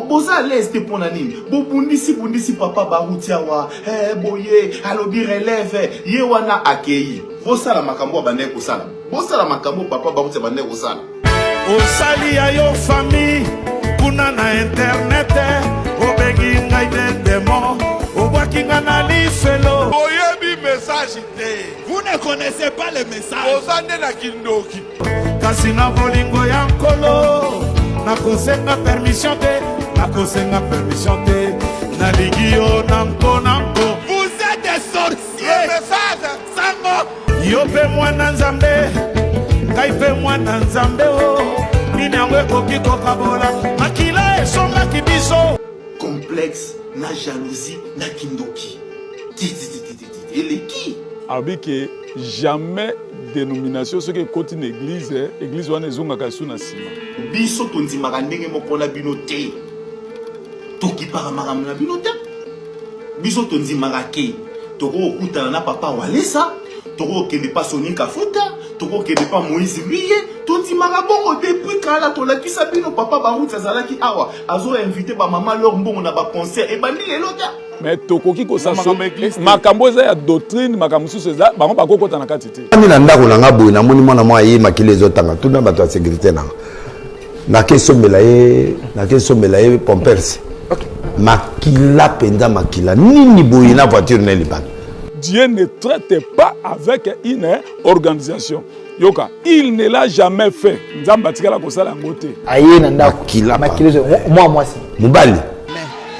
boza l'est pour nani. Bundisi papa baroutiawa. Boye, alobi relève. Yewana akei. Bosala makambo bande kosala. Bosala makambo papa baroutia bande kosala. Osali ya yo famille. Kuna na internet. Obegi ngai de demo. Obwakinga na lifelo. Oyebi message. Vous ne connaissez pas le message. Ozande na kindoki. Kasi na bolingo ya nkolo. Nakosenga permission te. Nakosenga permission te. Naligio nanko nanko. Vous êtes des sorciers. Le message. Sango. Yo pe mwana nzambe. Kai pe mwana nzambe o. Nini yango ekoki kokabola. Makila esonga kibiso. Complexe, na jalousie, na kindoki. Elle est qui? Avec jamais dénomination ce qui continue l'église, l'église wana ezongaka suna sima. Biso tondimaka ndenge moko na bino te. Tokipaka makambo na bino te. Biso tondimaka ke. Toko okutana na papa Walesa, toko okende pa Soni Kafuta, toko okende pa Moïse Biye, tondimaka bongo depuis kala tolakisa bino papa Barouti azalaki awa, azo invité ba mama leur mbongo na ba concert et bandi lelo ta. Mais tokoki ko saso makambo eza ya doctrine makambo susu eza bango bakokota na kati te. Ami na ndako na ngaboy na moni mwana mwa yema kile ezotanga tuna bato ya sécurité na. Na kesombela ye pompers. Makila penda makila nini boye na voiture na liban. Dieu ne traite pas avec une organisation. Yoka, il ne l'a jamais fait. Nzamba tikala ko sala ngote. Aye na ndako makila moi si. Mubali.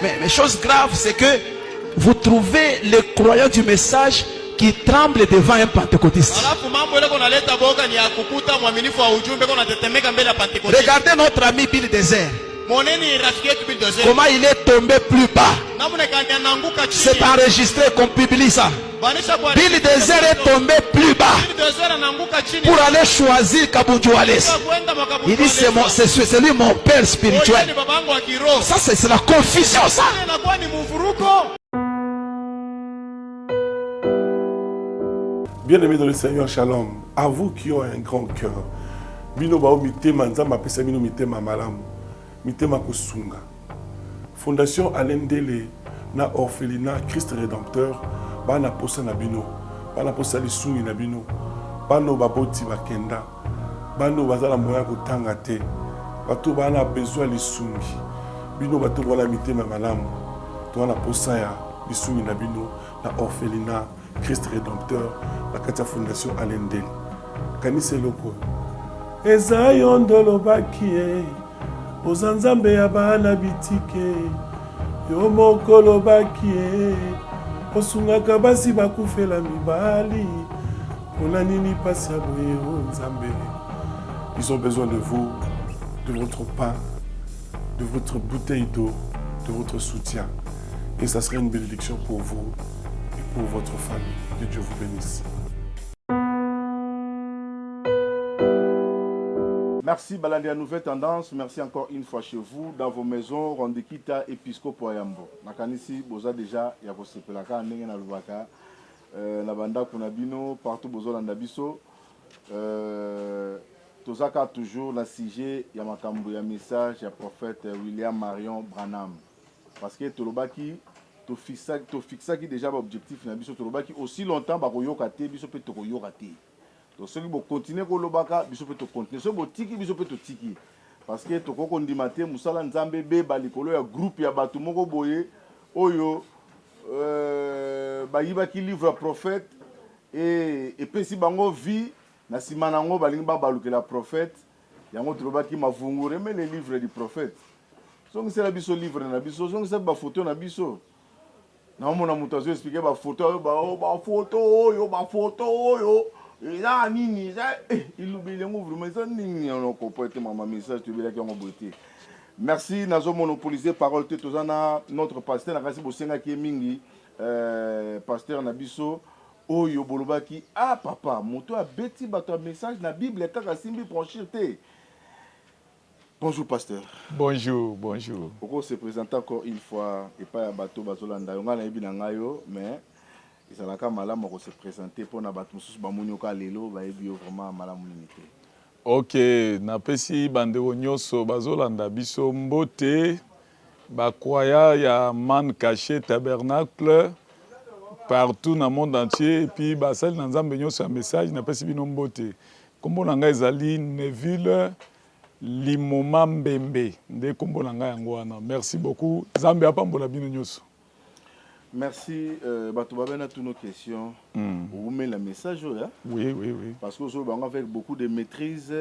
Mais chose grave, c'est que vous trouvez les croyants du message qui tremblent devant un pentecôtiste. Regardez notre ami Bill Désert. Comment il est tombé plus bas. C'est enregistré qu'on publie ça. Bill Désert est tombé plus bas pour aller choisir Kabundjouales. Il dit c'est lui mon père spirituel. Ça c'est la confusion ça. Bien-aimés dans le Seigneur, shalom. À vous qui ont un grand cœur. Bino bao mitema nzamba pesa bino mitema malamu. Mitema kusunga. Fondation Alendele na orphelinat Christ Rédempteur. Bana posa na bino. Bana posa lisungi na bino. Bano baboti bakenda. Bano bazala moya kotanga te. Bato bana besoin lisungi. Bino bato wala mitema malamu. To wana posa ya lisungi na bino na orphelinat Christ Rédempteur, la Katia Fondation Alendel. Kanise loko. Eza yondolo bakie. Ozanzambe ya bana bitike. Yo mokolo bakie. Osungaka basi bakufela mibali. Pona nini pasi ya boye o nzambe. Ils ont besoin de vous, de votre pain, de votre bouteille d'eau, de votre soutien. Et ça serait une bénédiction pour vous. Pour votre famille. Que Dieu vous bénisse. Merci Baladia Nouvelle Tendance. Merci encore une fois chez vous, dans vos maisons, Rondekita, Episcopo Yambo. Nakanisi, boza déjà, yako sepelaka, nenge na lubaka, na banda kunabino, partout bozo landabiso. Tozaka toujours la sujet, yamakambu ya message, ya prophète William Marion Branham. Parce que Tolobaki, to fixa qui déjà objectif na biso tolobaki aussi longtemps ba koyoka te biso pe to koyoka te to soki bo continuer ko lobaka biso pe to continuer so bo tiki biso pe to tiki parce que to ko kondima te musala nzambe be ba likolo ya groupe ya bato moko boye oyo ba yibaki livre prophète et pesi bango vie na sima nango balingi ba balukela prophète yango tolobaki mavungure mais les livres du prophète songi c'est la biso livre na biso songi c'est ba photo na biso. Non, mon amour, tu expliqué ma photo, ma photo, il a nini, il oublie les mots, mais ça nini, on a compris mon message, tu veux dire qu'on a beauté. Merci, Nazo monopolisé parole, Tetozana, notre pasteur, Nakasi Bosenga qui est mingi, pasteur Nabiso, Oyo Bolobaki, ah papa, moto a bêti bato message, na Bible, Kakasimbi, branchirte. Bonjour pasteur. Bonjour, bonjour. Pourquoi se présenter encore une fois et pas à bateau bazolanda on a naïbi nangayo mais ils ont la malamu ko se présenter pour na bato mususu bamunyo ka lelo ba ebio vraiment malamu limité. OK, na pesi bandeko nyoso bazolanda biso mbote Bakwaya, il y a Man Caché, Tabernacle, partout dans le monde entier. Et puis, Basel, dans un message, n'a pas si bien beauté. Comme on a ezali Neville, Limoma Mbembe. Merci beaucoup. Zambé a pas mbola bino nyoso. Merci. Batoubaben a toutes nos questions. Vous mettez le message, hein? Oui. Parce que vous avez avec beaucoup de maîtrise.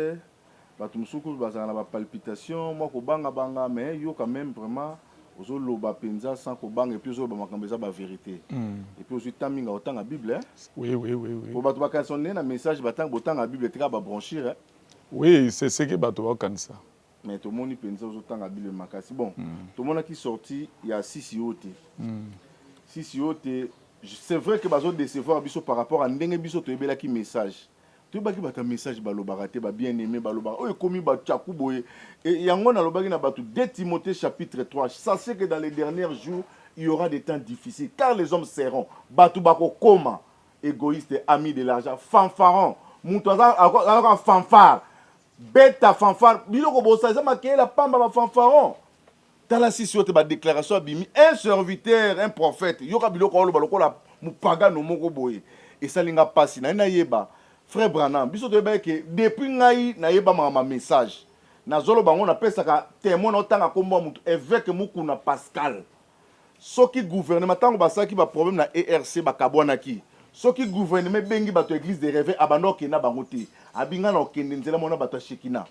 Batumsuku, vous avez la palpitation. Moi, je banga, mais il y a quand même vraiment. Vous avez le penza sans que bang et puis vous avez la vérité. Et puis vous avez taming autant la Bible. Oui. Pour Batoubakan sonner un message, autant la Bible est très branchée. Oui, c'est ce que Batoubakan ça. Mais tout le monde pense autant la Bible makasi. Bon, tout le monde qui est sorti, il y a 6 yotes. C'est vrai que bazo décevoir biso par rapport à ndenge biso to ebela ki message. Tu baki bata message balobarate ba bien aimé baloba. O komi ba tchaku boye. Et yango na lobaki na batu 2 Timothée chapitre 3. Sachez que dans les derniers jours, il y aura des temps difficiles car les hommes seront batu bako koma égoïstes, amis de l'argent, fanfarons. Mutoza alors fanfare. Beta fanfare. Biloko bosa ça maké la pamba ba fanfaron. Dans la société, la déclaration a bimi un serviteur, un prophète. Yoka biloko lo baloko la mupaga no moko boye. Et ça linga passi na yeba. Frère Branham, biso to que depuis ngai na yeba ma message. Na zolo bango na pesa ka témoin na tanga kombo mutu évêque mukuna Pascal. Soki gouvernement tango basaki ba problème na ERC ba kabwana ki. Soki gouvernement bengi bato église de réveil abando kena bango te. Abinga na okende nzela mona bato shekina.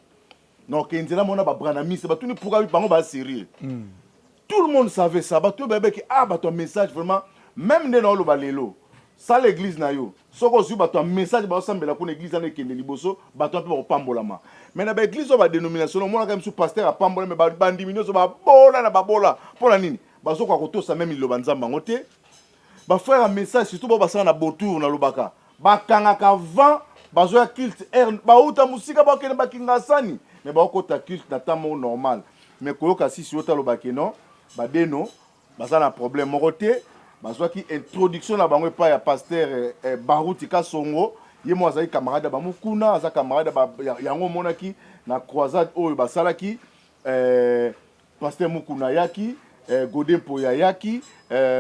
Non, Kenzela mona ba Branamis, ba tout ni pourra bango ba sérieux. Tout le monde savait ça. Ba tout bébé qui ton message vraiment même dans le balelo. Ça l'église na yo. Soko su ba ton message ba sambela ko l'église na kende liboso, ba to pe pambolama. Mais na ba église ba dénomination, mona quand même sous pasteur a pambola mais ba bandimino so ba bola na ba bola. Pour la nini? Ba so ko to ça même il lo banzamba ngote. Ba frère un message surtout ba ça na botour na lobaka. Ba kangaka vent, ba zo ya culte ba uta musika ba kene ba kingasani. Mais bah au culte n'attend normal mais koyoka si sur talo bakeno ba beno ba ça na problème moroté ba soit qui introduction na bango pa ya pasteur Baruti Kasongo ye mo azali camarade ba mukuna aza camarade ba yango monaki na croisade oyo ba salaki pasteur mukuna yaki Godempo ya yaki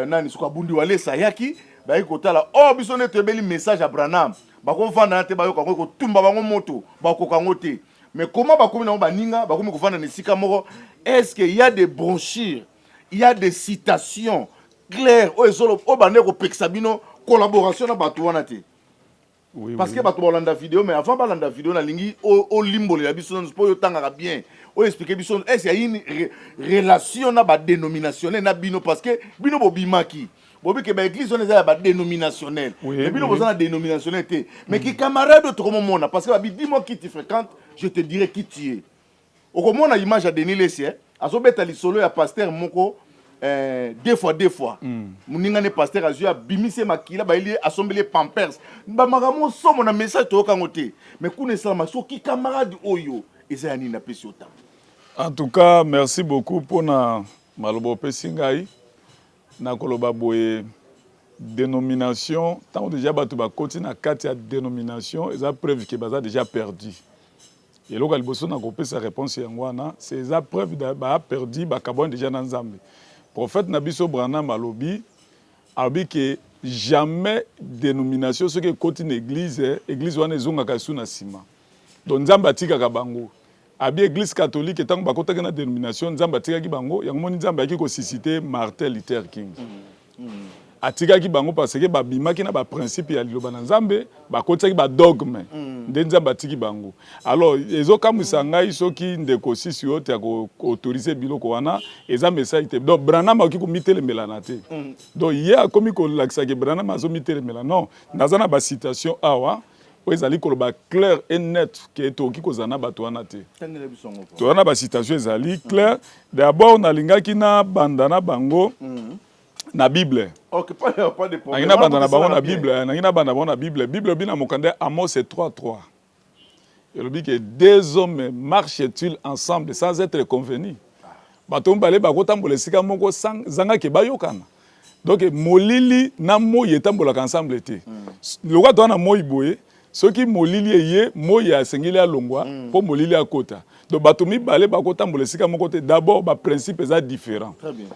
nani suka bundi wale sa yaki ba ikotala oh biso ne tebeli message à Branham ba ko vanda te ba yo ko tumba bango moto ba ko kangote. Mais comment est-ce qu'il y a des brochures, il y a des citations claires, collaboration parce que la vidéo, mais avant la vidéo, on a limbo la bien. On explique est-ce qu'il y a une relation dénominationnelle parce que bino bobimaki. Bobi que l'église on est à dénominationnel. Mais bino besoin dénominationnel. Mais qui camarade autre moment parce que dis-moi qui tu fréquentes, je te dirai qui tu es. Au comment on a l'image à Denis Lessier, à ce bête à l'isolo à pasteur moko deux fois. Muninga ne pasteur a joué à bimise makila ba il assemblé pampers. Ba magamo so mon message to kangote. Mais connaissant ma so qui camarade oyo ezani na pesota. En tout cas, merci beaucoup pour na malobo pesingai. Na koloba boye dénomination tant déjà batu ba koti na kati ya dénomination eza preuve que baza déjà perdu et local bosso na kopé sa réponse yangwana c'est eza preuve ba perdu ba kabon déjà na Nzambe prophète na biso Branham malobi abi que jamais dénomination ce que koti na église wana ezonga ka suna sima donc Nzambe atika ka bango abi église catholique tant bakota na dénomination Nzambe atika ki bango yango moni Nzambe aki ko susciter Martin Luther King atika ki bango parce que babimaki na ba principe ya liloba na Nzambe bakota ki ba dogme nde Nzambe atiki bango alors ezokamwisa ngai soki ndeko sisi yote ya ko autoriser biloko wana eza message te donc Branham aki ko mitelemela na te donc ye akomi ko lakisa ke Branham azo mitelemela non nazana ba citation awa ezali koloba clair et net que toki kozana bato wana te to wana ba citation ezali clair d'abord nalingaki na bandana bango na Bible. OK, pas de problème. Nangina bandana bango na Bible, nangina bandana bango na Bible. Bible bina mokande Amos 3:3. Et le dit que deux hommes marchent-ils ensemble sans être convenus. Bato mbale bakotambola sika moko zanga ke bayokana. Donc molili na moyi etambola ensemble te. Lokwa to na moyi boye, soki molili eye moyi asengeli alongwa po molili akota. donc bato mibale bakotambola esika moko te. D'abord ba principe eza différent. Très bien.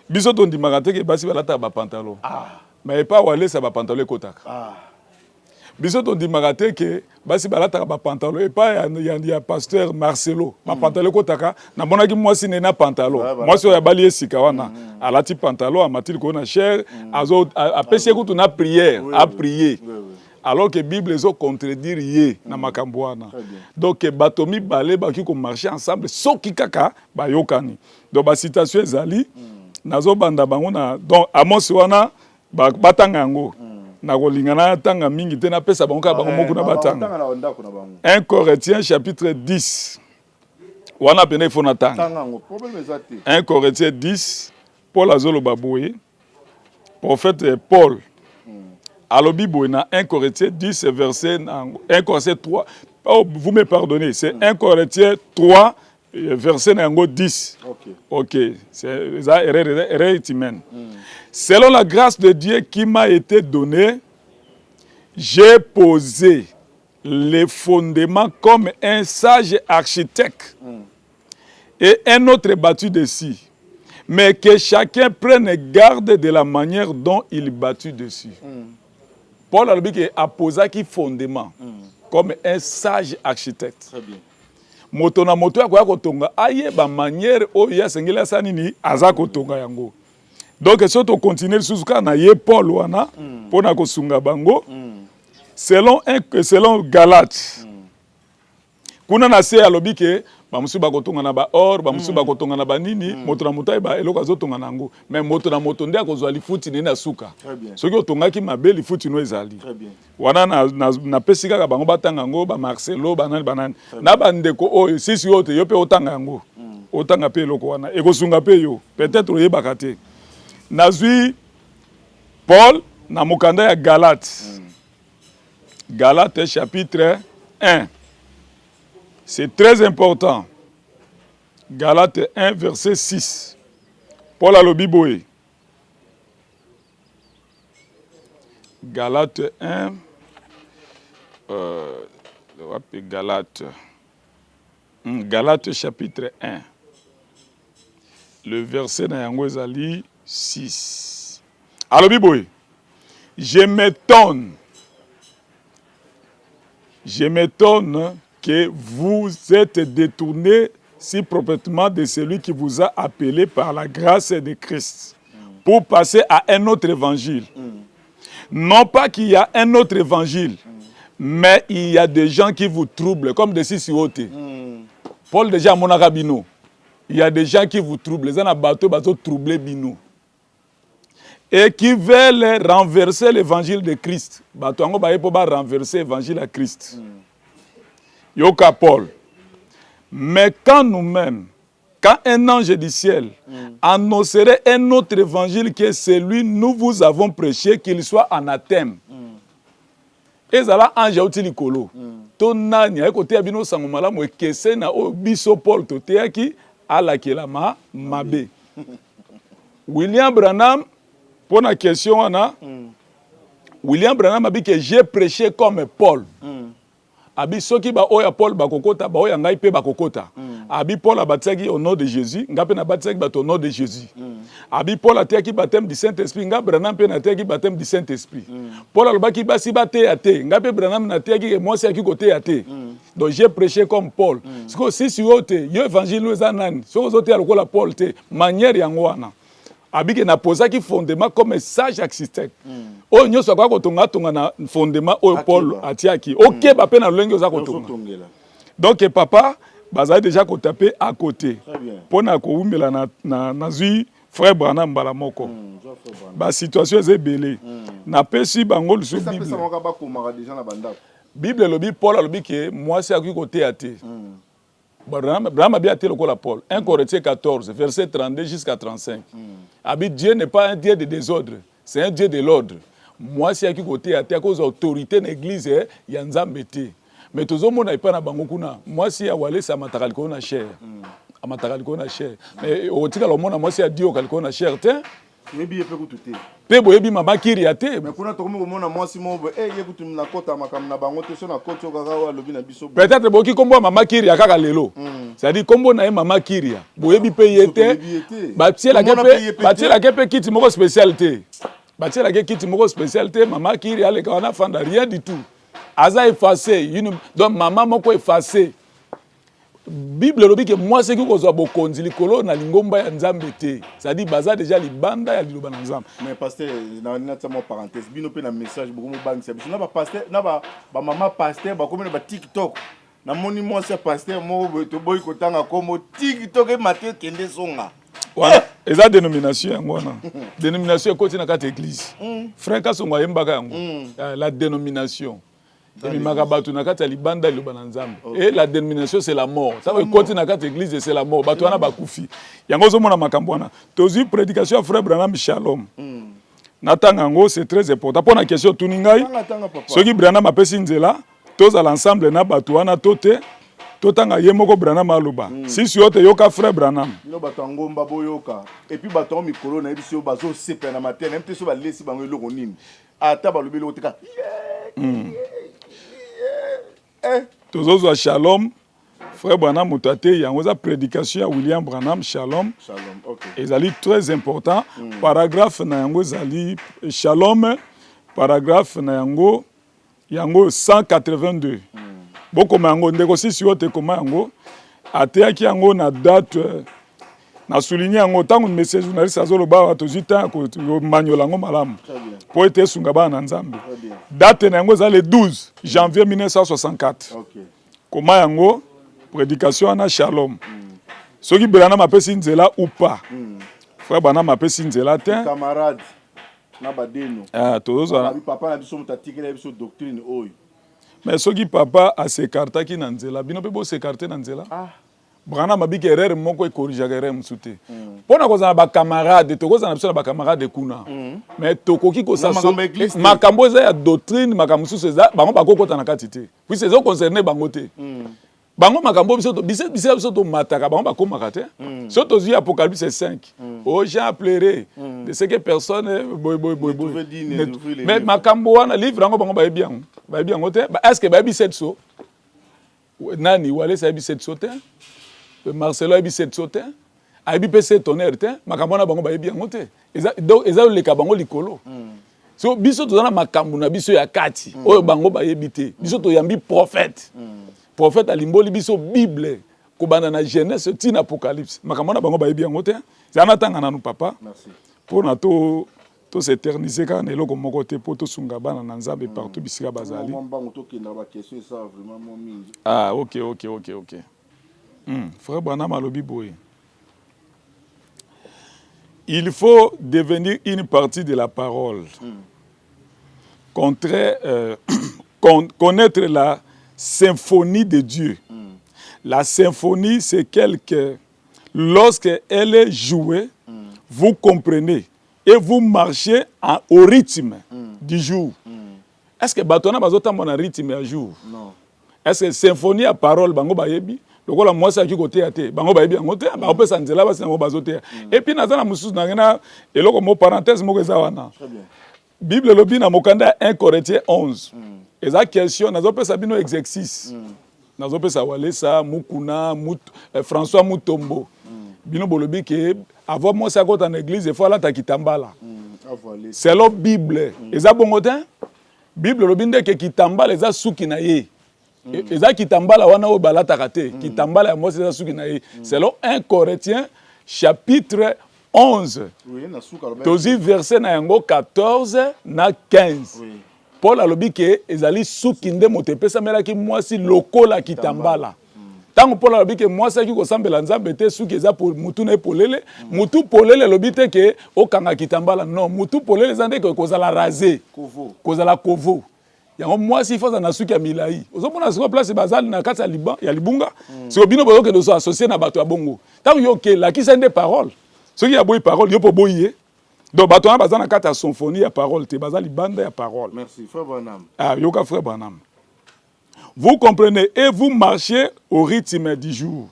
Biso tondimaka te ke basi balata ba pantalon. Mais pas walesa ba pantalon ekotaka. Biso tondimaka te ke basi balata ba pantalon et pas ya pasteur Marcelo. Ba pantalon ekotaka na monaki mwasi ne na pantalon. Mwasi ya bali esika wana. Alati pantalon amatil ko na cher azo apesi kutu na prière, a prier. Alors que la Bible est contredire yé na makambo wana. Donc bato mibale baki ko marcher ensemble soki kaka ba yokani. Donc ba citation ezali nazo banda bango na donc Amos wana batanga yango. Na kolingana tanga mingi te na pesa bango ka bango moko na batanga. 1 Corinthiens chapitre 10. Wana pene fona tanga. 1 Corinthiens 10 Paul azolo baboye. Prophète Paul alobi boye na 1 Corinthiens 10 verset 1 Corinthiens 3. Oh, vous me pardonnez, c'est 1 Corinthiens 3 verset 10. OK, c'est ça erreur humaine. Selon la grâce de Dieu qui m'a été donnée, j'ai posé les fondements comme un sage architecte et un autre bâti dessus. Mais que chacun prenne garde de la manière dont il bâtit dessus. Paul a dit a posé qui fondement comme un sage architecte. Très bien. Moto na moto ya ko tonga aye ba manière o ya sengela sanini azako tonga yango. Donc si on continue suzuka na ye Paul wana pona ko sunga bango selon Galates. Kuna na se alobi ke ba musu ba kotonga na ba or ba musu ba kotonga na ba nini moto na moto ba eloko azotonga nango mais moto na moto ndia kozwa lifuti ne na suka soki otonga ki mabeli futi no ezali. Très bien. Wana na pesika ka bango batanga ngo ba Marcelo banani na bandeko oyo sisi yote yo pe otanga ngo otanga pe eloko wana ekosunga pe yo peut-être oyebaka te nazwi Paul na mokanda ya Galates. Galates chapitre 1. C'est très important. Galates 1, verset 6. Paul a le Biboé. Galates 1. Galates chapitre 1. Le verset Nayangwezali 6. Alors Biboé. Je m'étonne que vous êtes détournés si proprement de celui qui vous a appelé par la grâce de Christ pour passer à un autre évangile. Non pas qu'il y a un autre évangile, mais il y a des gens qui vous troublent, comme des Sissiote. Paul déjà mon arabino. Il y a des gens qui vous troublent, les gens à bateau troublés bino. Et qui veulent renverser l'évangile de Christ. Bateau ango ba yepo ba renverser l'évangile à Christ. Yoka Paul. Mais quand nous-mêmes, quand un ange du ciel annoncerait un autre évangile que celui nous vous avons prêché, qu'il soit anathème. Et ça là, ange outili kolo. Tonani, à côté abino sangomala mo kese na biso Paul toteaki ala kelama mabe. William Branham, pour la question, William Branham a dit que j'ai prêché comme Paul. Abi soki ba oya Paul ba kokota ba oya ngai pe ba kokota. Abi Paul a baptisé au nom de Jésus, ngape na baptisé au nom de Jésus. Abi Paul a teki baptême du Saint-Esprit, ngape Branham pe na teki baptême du Saint-Esprit. Paul a baki basi bate ate, ngape Branham na teki moi c'est qui côté ate. Donc j'ai prêché comme Paul. Si si yote, yo évangile nous anan, so ozote alokola Paul te, manière yango wana. Abike na posa ki fondement comme sage architecte. O nyoso kwa kotonga tonga na fondement o Paul atiaki. OK ba pe na lenge oza kotonga. Donc papa baza déjà ko taper à côté. Pona ko umbela na zui frère Branham bala moko. Ba situation est belé. Na pesi bango sur Bible. Ça ça ba ko mara déjà na banda. Bible lobi Paul lobi que moi c'est à côté até. Abraham a bien été le Paul. 1 Corinthiens 14, verset 32 jusqu'à 35. Dieu n'est pas un Dieu de désordre, c'est un Dieu de l'ordre. Moi, si à qui côté à cause de l'autorité de l'église, il y a un zambété. Mais tout le monde n'a pas na bangokuna. Moi, si à Walé, ça m'a taral qu'on a cher. À m'a taral qu'on a cher. Mais au tika le monde, moi, si à Dio qu'on a cher, Yebi epe kututé. Pe boyebi mama kiria te. Mais kuna tokomi komona mwasi mo yekutu na kota makam na bango te so na koti okaka wa lobi na biso. Peut-être boki kombo mama kiria kaka lelo. C'est-à-dire kombo na mama kiria. Boyebi pe yete. Batiela kepe kiti moko spécialité. Batiela ke kiti moko spécialité mama kiria le kana fanda rien du tout. Aza effacé, donc maman moko effacé. Bible lobi que moi c'est que kozwa bokonzi likolo na lingomba ya nzambe te. C'est-à-dire baza déjà libanda ya liloba na nzambe. Mais pasteur na tsama parenthèse bino pe na message beaucoup mo bangisa biso na ba pasteur na ba maman pasteur ba komi na ba TikTok. Na moni moi c'est pasteur mo to boy kotanga komo TikTok e matin kende songa. Voilà, eza dénomination yango wana. Dénomination ekoti na kati église. Frère Kasonga yembaka yango. La dénomination. Et la dénomination c'est la mort. Ça veut dire na kati église c'est la mort. Batu wana bakufi. Yango zo mona makambo wana. Tozi prédication frère Branham Shalom. Natanga yango c'est très important. Pour la question tuningai. Soki Branham apesi nzela, toza l'ensemble na batu wana tote. Totanga yemoko Branham aloba. Si yote yoka frère Branham. Bino batu ngomba boyoka. Et puis batu mikolo na biso bazo sepe na matin, même te so ba lesi bango eloko nini. Ata ba lobi loteka. Tozozo Shalom, frère Branham Mutate, yango za prédication à William Branham Shalom. Shalom, OK. Ezali très important. Paragraphe na yango zali Shalom, paragraphe na yango 182. Boko mango ndeko sisi yote koma yango ateyaki yango na date na souligner yango tango message journaliste azoloba watozita ko manyola ngo malamu. Po ete sunga bana nzambe. Date na yango za le 12 janvier 1964. OK. Koma yango prédication na Shalom. Soki Branham apesi nzela ou pas. Frère Branham apesi nzela te. Camarade na badeno. Tozo papa na biso mutatiki na biso doctrine oyo. Mais soki papa a s'écartaki na nzela, bino pe bo s'écarter na nzela. Branham abiki erreur moko e corriger erreur msute. Pona kozana ba camarade, tokozana biso na ba camarade kuna. Mais tokoki ko sa makambo eza ya doctrine, makambo susu eza bango bakokota na kati te. Puis c'est concerné bango te. Bango makambo biso to mataka bango bakomaka te. So tozi Apocalypse 5. Oh Jean a pleuré de ce que personne mais makambo wana livre yango bango ba bien. Ba bien ngote. Est-ce que ba bi set so? Nani wale sa bi set so te? Marcelo a bi set so te? A bi PC tonnerre te? Makambo na bango ba bien ngote. Eza le kabango likolo. So biso to na makambo na biso ya kati. Oyo bango ba yebite. Biso to yambi prophète. Prophète alimboli biso Bible kobanda na Genèse tina Apocalypse makambo na bango bayebi yango te zana tanga na nous papa. Merci pour na to s'éterniser quand eloko moko te po to sunga bana na nzambe partout bisika bazali. Ah OK. Frère Branham alobi boye. Il faut devenir une partie de la parole. Connaître la symphonie de Dieu. La symphonie, c'est lorsque elle est jouée, vous comprenez et vous marchez au rythme du jour. Est-ce que Batona bazota mon rythme à jour? Non. Est-ce que symphonie à parole bango bayebi? Lokola moi ça qui côté até bango bayebi ngote ba opesa nzela basi ngo bazote. Et puis nazana mususu na ngena eloko mo parenthèse moko ezawana. Très bien. Bible lobi na mokanda 1 Corinthiens 11. Eza question nazopesa bino exercice. Nazopesa walesa mukuna François Mutombo. Bino bolobi ke avoir moi ça côté en église il faut la takitambala. C'est la Bible. Eza bongote? Bible lobi ndeke kitambala eza suki na ye. Eza kitambala wana o balata te. Kitambala moi eza suki na ye. C'est le 1 Corinthiens chapitre 11. Oui, na suka lobi. Tozi verset na yango 14 na 15. Oui. Paul alobi ke ezali suki nde motepesa melaki mwasi lokola kitambala. Tango Paul alobi ke mwasi ki kosambela nzambe te suki eza pour mutu na polele, mutu polele lobi te ke okanga kitambala non, mutu polele zande ke kozala rasé, kozala kovo. Yango mwasi ifaza na suki ya milai. Ozomona siko place bazali na kati ya libunga. Siko bino boyo ke doso associé na bato ya bongo. Tango yo ke la ki sende parole. Soki ya boyi parole yo po boyi. Donc, bateau a besoin de symphonie à parole, tu as bande à parole. Merci, frère Branham. Ah, yoka frère Branham. Vous comprenez et vous marchez au rythme du jour.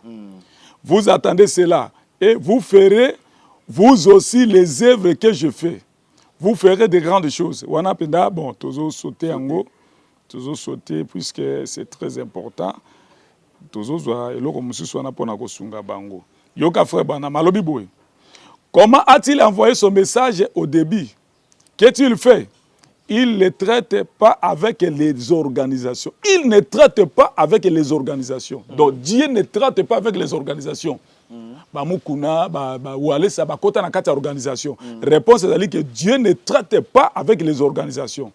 Vous attendez cela et vous ferez vous aussi, les œuvres que je fais, vous ferez de grandes choses. Wanapenda, bon, toujours sauter en haut, toujours sauter, puisque c'est très important. Toujours, et l'autre, monsieur, soit pour na kosunga bango. Yoka frère Bana, malobi boy. Comment a-t-il envoyé son message au début? Qu'est-il fait? Il ne traite pas avec les organisations. Il ne traite pas avec les organisations. Donc Dieu ne traite pas avec les organisations. Bamukuna, Walesa, Bakota na kata organisation. Réponse est que Dieu ne traite pas avec les organisations.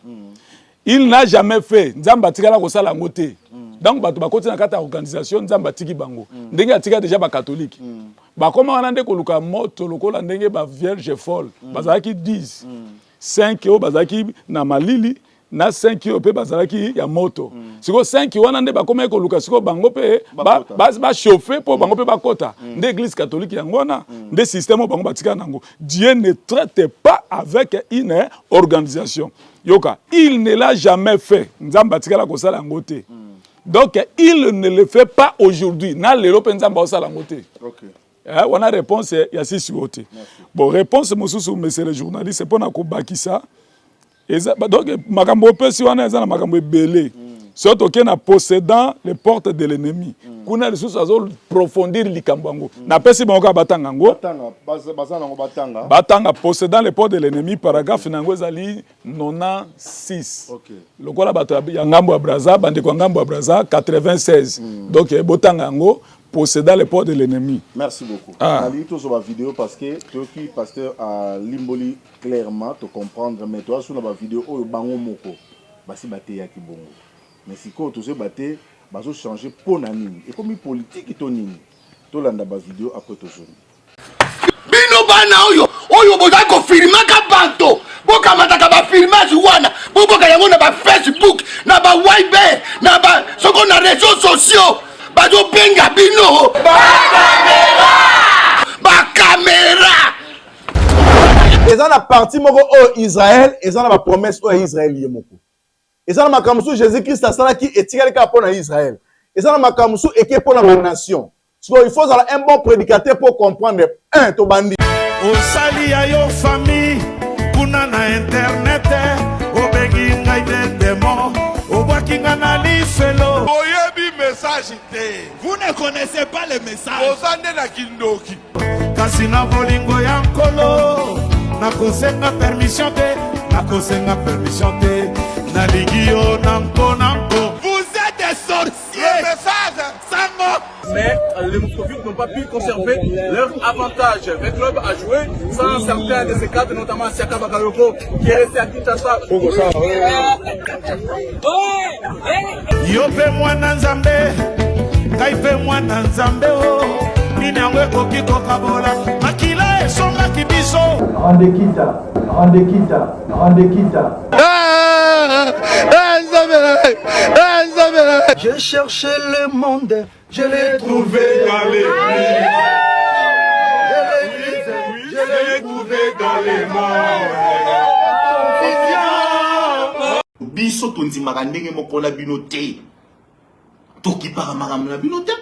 Il n'a jamais fait. Nzamba tika la kosala ngote. Donc bakota na kata organisation nzamba tiki bango. Ndenge atika déjà ba catholique. Ba koma wanande koluka moto lokola ndenge ba vierge folle. Bazaki 10. 5 yo bazaki na malili na 5 yo pe bazaki ya moto. Siko 5 wana nde bakoma koluka siko bango pe ba chauffer pour bango pe bakota. Nde église catholique yangona, nde système bango batika nango. Dieu ne traite pas avec une organisation. Yoka, il ne l'a jamais fait. Nzamba tika la kosala ngote. Donc il ne le fait pas aujourd'hui. Na lelo pe nzamba osala ngote. OK. On a réponse il y a 6 côtés. Bon, réponse monsieur le journaliste, c'est pour na kobakisa. Donc makambo pe si wana ezana makambo belé. Surtout que na possédant les portes de l'ennemi. Kuna les sous azol profondir likambango. Na pesi bango batanga ngo. Batanga possédant les portes de l'ennemi paragraphe nango ezali 96. OK. Lokola bato ya ngambo ya Braza bande ko ngambo ya Braza 96. Donc botanga ngo possédant les portes de l'ennemi. Merci beaucoup. On a lu tout sur la vidéo parce que toi qui pasteur à Limboli clairement te comprendre mais toi sur la vidéo au bango moko basi baté ya kibongo. Mais si ko tout se baté bazo changer pour nani et comme politique to nini. To landa ba vidéo après to zone. Bino bana oyo boza ko filma ka banto. Boka mataka ba filmage wana. Boka yango na ba Facebook, na ba Viber, na ba soko na réseaux sociaux. Bazo benga bino ba caméra eza na parti moko o Israël eza na ba promesse o Israël yemoko eza na makamsu Jésus-Christ asala ki etikali ka pona Israël eza na makamsu eke pona la nation. So il faut avoir un bon prédicateur pour comprendre un to bandi o sali ya yo famille kuna na internet o bengi ngai de demo o wakinga na lifelo. Vous ne connaissez pas le message. Kasi na bolingo ya nkolo nakosenga permission te na ligio nanko. Vous êtes des sorciers. Le message Sango. Mais les moscovites n'ont pas pu conserver leur avantage. Le club a joué sans certains de ces cadres, notamment Siaka Bakayoko, qui est resté à Kinshasa. Yope mwana nzambe, kaipe mwana nzambe o, ninangwe koki kokabola, makila esonga kibiso. Randekita. J'ai cherché le monde, je l'ai trouvé dans l'église. Je l'ai trouvé dans les morts. Biso tonzi makandenge mokona bino te. Toki para makambo na bino te.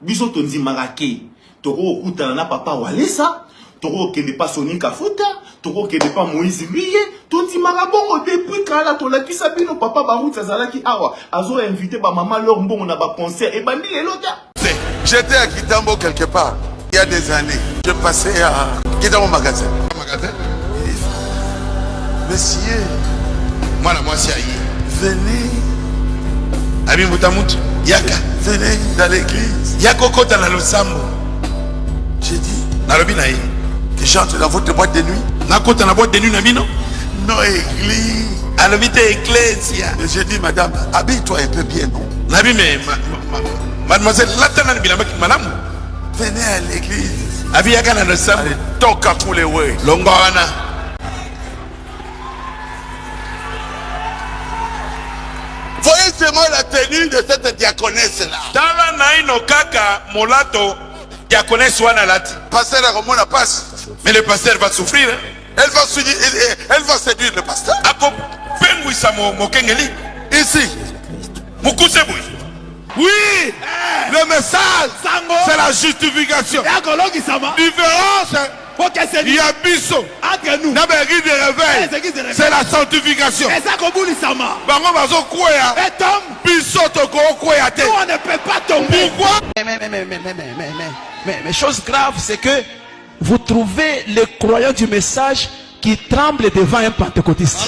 Biso tonzi makake. Toko okutana na papa Walesa. Toko okende pa Sonika Futa. Toko okende pa Moïse Mbiye. Tonzi makambo depuis kala tolakisa bino papa Baruti azalaki awa. Azo invité ba maman leur mbongo na ba concert et bandi lelo te. J'étais à Kitambo quelque part il y a des années. Je passais à Kitambo magasin. Monsieur, moi c'est Aïe. Venez. Abi Moutamouti. Yaka. Venez dans l'église. Yakoko dans le Sambo. J'ai dit, Narobi Naï, que chante dans votre boîte de nuit. Nako dans la boîte de nuit, Nabino. Non, église. Alors, vite, ecclésia. J'ai dit, madame, habille-toi un peu bien, non? Nabi, mais, mademoiselle, là, madame, venez à l'église. Abi Yaka dans le Sambo. Toka pour les ouais. Longorana. Voyez seulement la tenue de cette diaconesse-là. Tala naino kaka molato diaconesse wana lati. Pasteur a remonté la passe. Mais le pasteur va souffrir. Hein? Elle va séduire le pasteur. Ako pengwisa mo kengeli. Ici. Mukusebui. Oui. Le message, c'est la justification. Différence Il y a biso. Entre nous. N'a pas église de réveil. C'est la sanctification. Et ça comme vous sama. Bango bazo kwea. Et tombe. Biso toko kwea te. On ne peut pas tomber. Pourquoi? Mais chose grave, c'est que vous trouvez les croyants du message qui tremblent devant un pentecôtiste.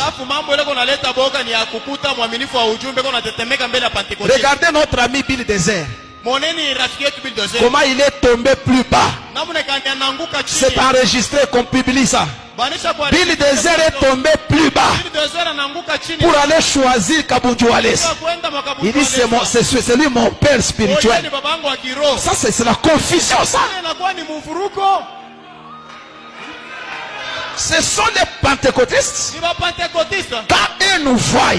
Regardez notre ami Bill Désert. Comment il est tombé plus bas. C'est enregistré qu'on publie ça. Bill Désert est tombé plus bas pour aller choisir Kabundjouales. Il dit c'est lui mon père spirituel. Ça c'est la confusion ça. Ce sont les pentecôtistes. Quand ils nous voient,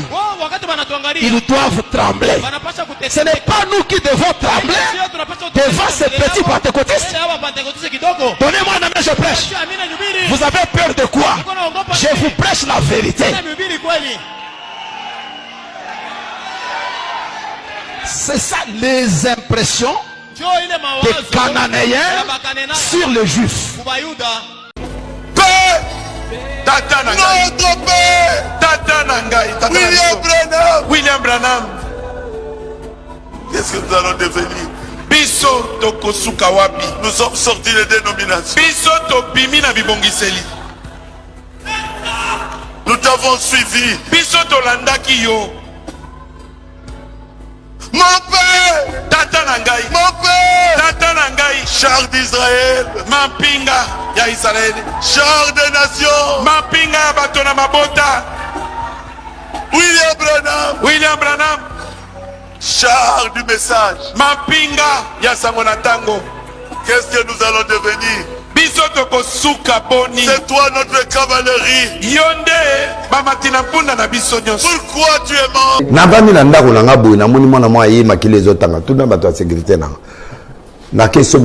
ils doivent trembler. Ce n'est pas nous qui devons trembler devant ces petits pentecôtistes. Donnez-moi un amen, je prêche. Vous avez peur de quoi? Je vous prêche la vérité. C'est ça les impressions des Cananéens sur les Juifs. Tata Nangai. Notre père. Tata Nangai. William Branham. Qu'est-ce que nous allons devenir? Biso Tokosuka Wapi. Nous sommes sortis des dénominations. Biso Tobimi na Bibongiseli. Nous t'avons suivi. Biso Tolandaki yo. Mon père. Tata Nangai. Mon père. Tata Nangai. Char d'Israël. Mampinga ya Israël. Char des nations. Mampinga ya Batona Mabota. William Branham. William Branham. Char du message. Mampinga ya Sangonatango. Qu'est-ce que nous allons devenir? C'est toi notre cavalerie. Pourquoi tu es mort? Nabami na ndako na ngabu na moni mwana mwa yema kile zotanga tuna bato ya sécurité na. Na keso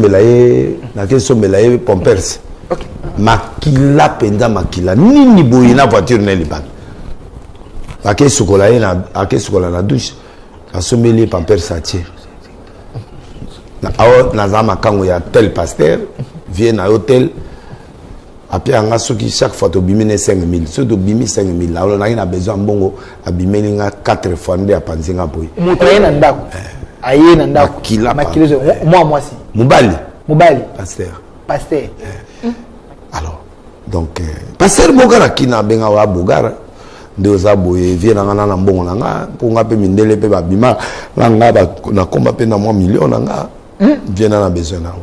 melaye pompers. Okay. Makila penda makila nini boyi na voiture na liban. Akeso kola na douche. Asomeli pompers atie. Na awo na zama kango ya tel pasteur. Vient à l'hôtel. Après, on a chaque fois, tu bimine 5 000. Si tu bimine 5 000, là, on a besoin de bongo, à bimine 4 fois, on a pensé à boy. Moutaye nandako. Aye nandako. Makila. Moi si. Mubali. Pasteur. Alors, donc, pasteur Bogara qui n'a bien à Bogara. Deux aboyés viennent à un bon nanga pour nga pe mindele pe babima nanga na komba pe na moins million nanga viennent à besoin na.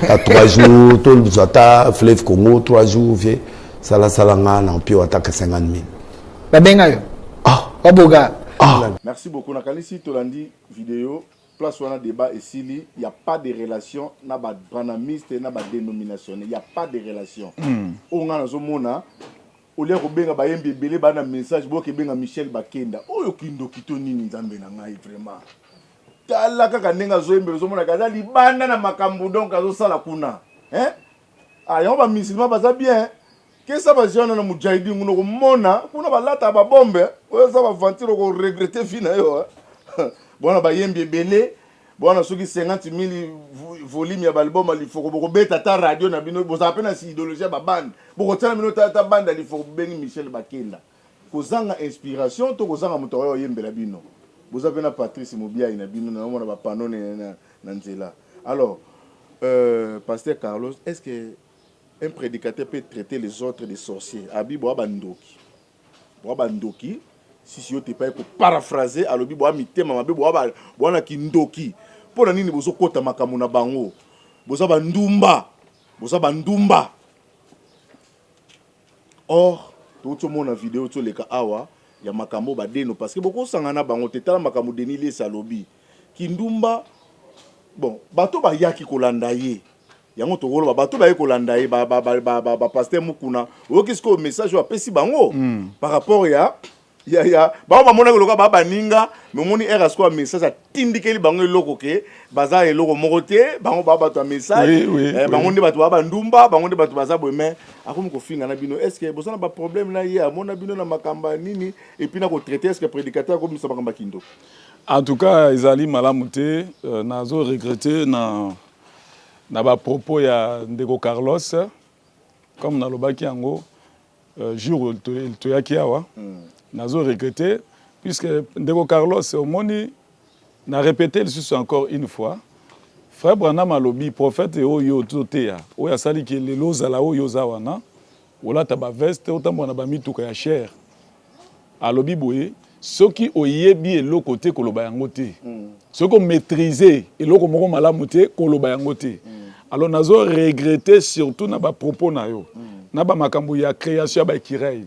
À 3 jours, tout le zata, fleuve Congo, 3 jours, vieux. Salanga, on peut attaquer 50 000. Babengayo. Ah, Baboga. Ah. Merci beaucoup. Nakalisi Tolandi vidéo. Place où on a débat et s'il n'y a pas de relation, n'a pas de branamiste, n'a pas de dénomination. Il n'y a pas de relation. On a un mona. Au lieu de bien avoir un message, bon que bien Michel Bakenda. Oh, yokindo kitoni nzambe na ngai vraiment. Tala kaka nenga zoembe zomona kaza libanda na makambu donc azo sala kuna yango ba musulman baza bien que ça va jona na mujahidi nguno ko mona kuna balata ba bombe oyo ça va ventiro ko regretter fina yo bona ba yembe belé bona soki 50 000 volume ya album ali foko boko beta ta radio na bino boza pena si idéologie ba bande boko tala bino ta bande ali foko bengi Michel Bakenda kozanga inspiration to kozanga moto oyo yembe la bino. Vous avez un Patrice Moubia, il y a un panneau Nanzela. Alors, Pasteur Carlos, est-ce qu'un prédicateur peut traiter les autres des sorciers? Abi Boabandoki. Boabandoki, si vous n'avez pas pour paraphraser, alors Boa Mitema, Boa Kindoki. Pour la nini, vous avez kota makamuna bango. Vous avez Ndumba. Or, tout le monde a vidéo, tout le cas, awa. Ya makambo badeno parce que beaucoup sangana bango tetala makambo denile salobi kindumba bon bato ba yaki kolanda ye yango to wolo bato ba kolanda ye ba pasteur mukuna okisko message wa pesi bango par rapport ya ba mona ko ba baninga memoni eras ko message atindikeli bango eloko ke baza eloko mokote bango ba bato message bango ndi bato ba ndumba bango ndi bato baza bomen akomi ko finga na bino est-ce que bozana ba problème là hier mona bino na makamba nini et puis na ko traiter est-ce que prédicateur comme ça makamba kindo en tout cas ezali malamu te nazo regretter na ba propos ya ndeko Carlos comme na lobaki yango jour to yaki awa nazo regretter puisque ndeko Carlos omoni na répété le encore une fois frère Branham alobi prophète oyo toteya oyo asali ki lelo zala oyo zawana wala ta ba veste otambo na ba mituka ya cher alobi boye soki oyebi eloko te koloba yango te soki maîtriser eloko moko malamu te koloba yango te alors nazo regretter surtout na ba propos na yo na ba makambo ya création ba kirei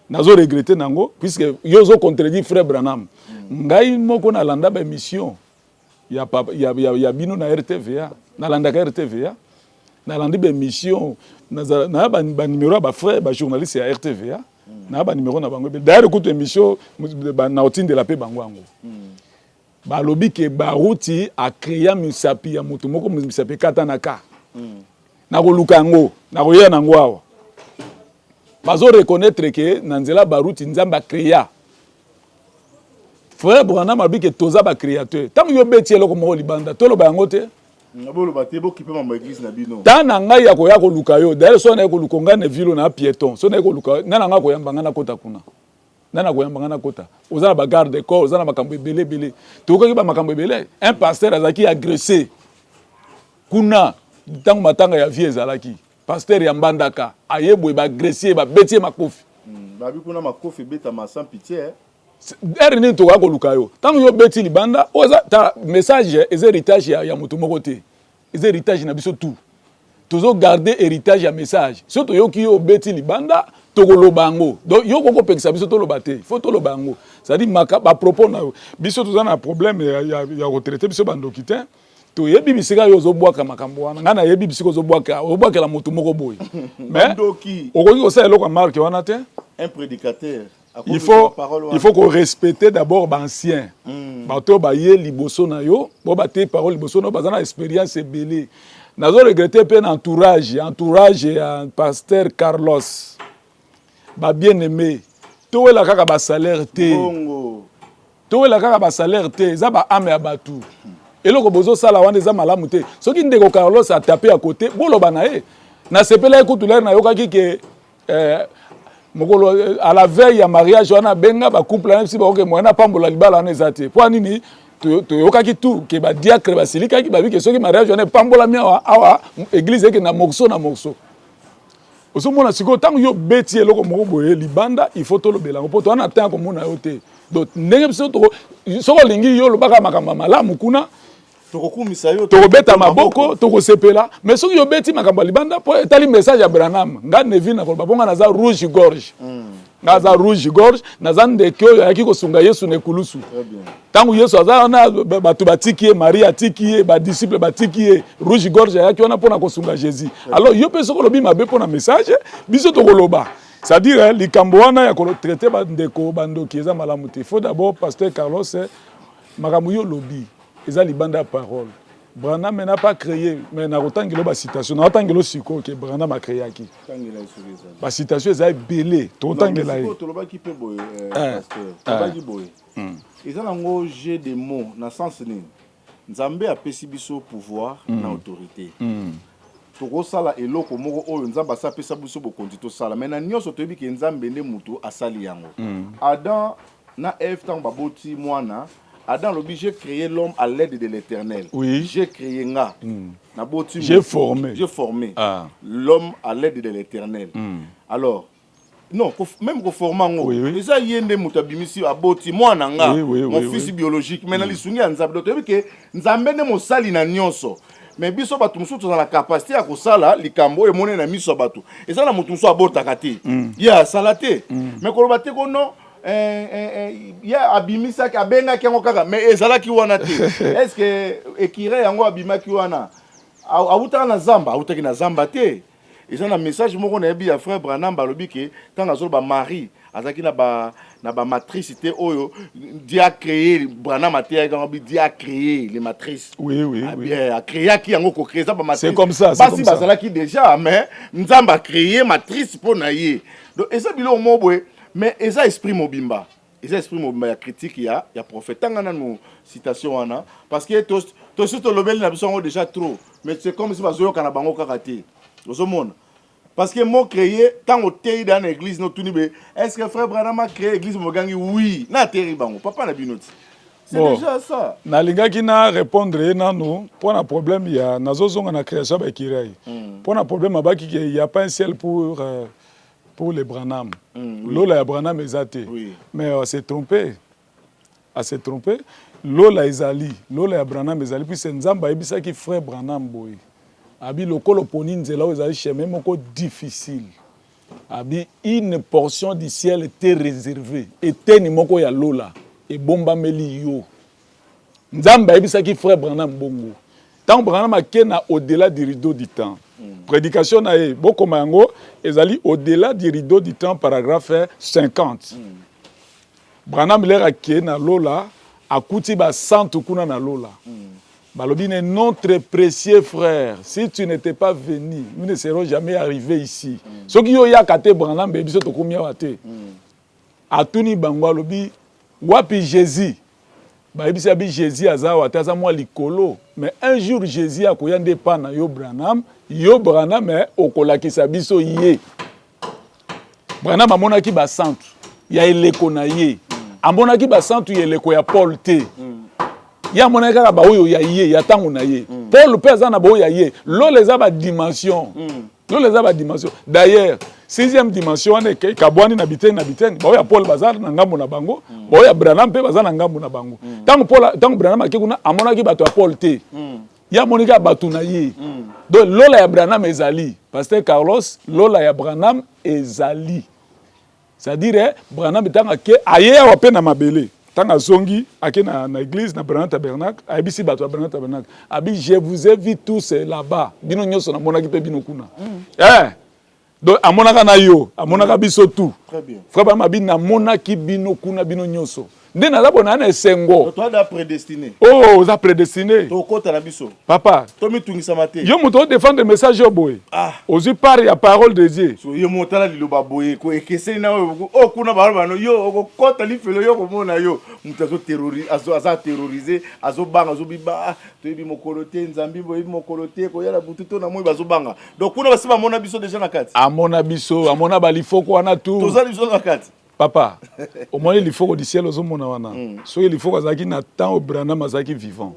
nazo regretter nango puisque yo zo contredit frère Branham ngai moko na landa ba émission ya bino na RTVA na landa ka RTVA na landa ba émission na ba numéro ba frère ba journaliste ya RTVA na ba numéro na bango d'ailleurs écoute émission na otine de la paix bango ango ba lobi ke baruti a créer misapi ya mutu moko misapi katanaka na ko lukango na ko yena ngo awa bazo reconnaître que nanzela baruti nzamba créer frère Branham a dit que toza ba créateur tant yo beti eloko moko libanda tolo ba yango te ngabolo batebo kipe mama église na bino tana ngai ya ko luka yo d'ailleurs so na ko lukonga ne vilo na piéton so na ko luka nana nga ko yamba na kota kuna nana ko yamba na kota ozana ba garde corps ozana makambo belé to ko ba makambo belé un pasteur azaki agressé kuna tango matanga ya vie ezalaki pasteur ya mbandaka ayebwe ba agressé ba beti makofi babi kuna makofi beta ma sans pitié erni to ko luka yo tango yo beti libanda oza ta message ez héritage ya mutu moko te ez héritage na biso tout tozo garder héritage ya message surtout yo ki yo beti libanda to ko lobango donc yo ko pekisa biso to lobate faut to lobango ça dit maka ba propos na biso toza na problème ya retraité biso bandokite to yebi bisika yo zo bwaka makambo wana ngana yebi bisiko zo bwaka la mutu moko boy mais okoki ko sa eloko marque wana te un prédicateur il faut qu'on respecte d'abord l'ancien. Bato ba ye liboso na yo, bo ba te parole liboso na bazana expérience belé. Nazo regretter pe entourage ya pasteur Carlos. Ba bien aimé. To la kaka ba salaire te. To la kaka ba salaire te, za ba ame abatu. Eloko bozo sala wana za malamu te. Soki ndeko Carlos a tapé à côté, bolo banae. Na sepela ekutulere na yokaki ke mokolo à la veille ya mariage wana benga ba couple na si ba oke mwana pambola libala na ezate po nini to yokaki tout ke ba diacre ba silika ki ba bi ke soki mariage wana pambola mi awa église ke na morceau oso mona siko tango yo beti eloko moko boye libanda il faut to lobela po to na temps ko mona yo te donc ndenge biso to soko lingi yo lobaka makamba malamu kuna to beta maboko to sepela mais soki yo beti makambo libanda po etali message ya Branham nga nevina ko babonga na za rouge gorge nga za rouge gorge na za ndeke yo yaki ko sunga Yesu ne kulusu tangu Yesu aza na batu batiki Maria tiki ba disciple batiki rouge gorge yaki ona pona ko sunga Jésus alors yo pe soko lobi mabe pona message biso to koloba c'est-à-dire likambo wana ya ko traiter ba ndeko bandoki eza malamu te. Il faut d'abord pasteur Carlos makambo yo lobi ils ont libanda parole. Branham n'a pas créé, mais n'a autant que la citation, n'a autant que le siko que Branham a créé qui. La citation est belée, autant que la. Ils ont un jeu de mots dans le sens ni. Nzambe a pesi biso pouvoir na autorité. Toko sala eloko moko oyo nzamba sa pesa biso bokondi to sala. Mais na nyonso toyebi ke nzambe nde mutu asali yango. Adam na Ève tant baboti mwana. Adam l'obligé créer l'homme à l'aide de l'Éternel. Oui. J'ai créé nga. J'ai formé. J'ai formé l'homme à l'aide de l'Éternel. Alors, non, même pour former ngo. Les a yende mutabimisi aboti mwana nga. Mon fils biologique. Maintenant les sungi nzambe doto que nzambe ne mo sali na nyonso. Mais biso batu musutu na la capacité à kosala likambo e mone na miso batu. Et ça na mutu muso abota kati. Ya salate. Mais ko bate ko non ya abimisa ki abenga ki yango kaka mais ezalaki wana te est-ce que ekire yango abimaki wana awutaka na zamba awutaki na zamba te eza na message moko na yebi ya frère Branham balobi ke tant azoloba Marie azaki na ba matrice te oyo Dieu a créé Branham atia quand Dieu a créé les matrices oui a créé ki yango ko créer ça ba matrice c'est comme ça basi bazalaki déjà mais nzamba créé matrice pour na ye donc eza bilo mo boye. Mais ils esprit mobimba. Ils esprit mobimba ya critique ya prophète tanga na no citation wana parce que to surtout le bel na biso déjà trop mais c'est comme si bazoyoka na bango kaka te ozomona parce que mo créé tant au tei dans l'église no tunibe est-ce que frère Branham a créé l'église mogangi oui na teri bango papa na binoti c'est bon, déjà ça nalingaki na répondre nanu pour un problème il y a nazozonga na création ba kirai pour un problème abaki il y a pas un ciel pour les Branham lola ya Branham ezate mais s'est trompé lola ezali lola ya Branham ezali puis c'est nzamba ebisa ki frère Branham boy abi lokolo poni nzela ezali chemin moko difficile abi une portion du ciel était réservée était ni moko ya lola et bomba meli yo nzamba ebisa ki frère Branham bongo tant Branham akena au-delà du rideau du temps prédication na e boko mango ezali au-delà du rideau du temps paragraphe 50 Branham l'air akena lola akuti ba santu kuna na lola balobine notre précieux frère si tu n'étais pas venu nous ne serions jamais arrivés ici soki yo yakate Branham be biso tokomia wate atuni bango alobi wapi Jésus ba ebisa bi Jésus azawa taza mwa likolo mais un jour Jésus akoya nde pa na yo Branham mais okolakisa biso ye Branham amonaki ba santu ya eleko na ye amonaki ba santu ya eleko ya Paul te ya monaka kaka ba oyo ya ye ya tango na ye Paul pe aza na ba oyo ya ye lo les a ba dimension d'ailleurs sixième dimension wana kabwani na biteni ba oyo ya Paul bazar na ngambo na bango ba oyo ya Branham pe bazar na ngambo na bango tango Branham akekuna amonaki bato ya Paul te ya monika bato na ye donc lola ya Branham ezali pasteur Carlos lola ya Branham ezali c'est-à-dire Branham tanga ke aye awa pe na mabele tanga zongi ake na église na Branham Tabernacle abisi bato ya Branham Tabernacle abi je vous ai vu tous là-bas bino nyoso na monaki pe bino kuna donc amonaka na yo amonaka biso tout très bien frère Branham abi na monaki bino kuna bino nyoso nde naza bona na esengo toi da prédestiné oza prédestiné to kota na biso papa to mitungisa mate yo moto défendre le message yo boy ozi parle ya parole de Dieu so yo motala liloba boye ko ekeseni na o kuna bano yo ko kota lifelo yo ko mona yo mutu azo terroriser azo terroriser azo banga azo biba to yebi mokolote nzambi boye mokolote ko yala butu to na moi bazo banga donc kuna basi ba mona biso déjà na kati amona biso amona balifoko wana tout tozali biso na kati papa au moins il faut que du ciel aux hommes wana so il faut que na temps au Branham azaki vivant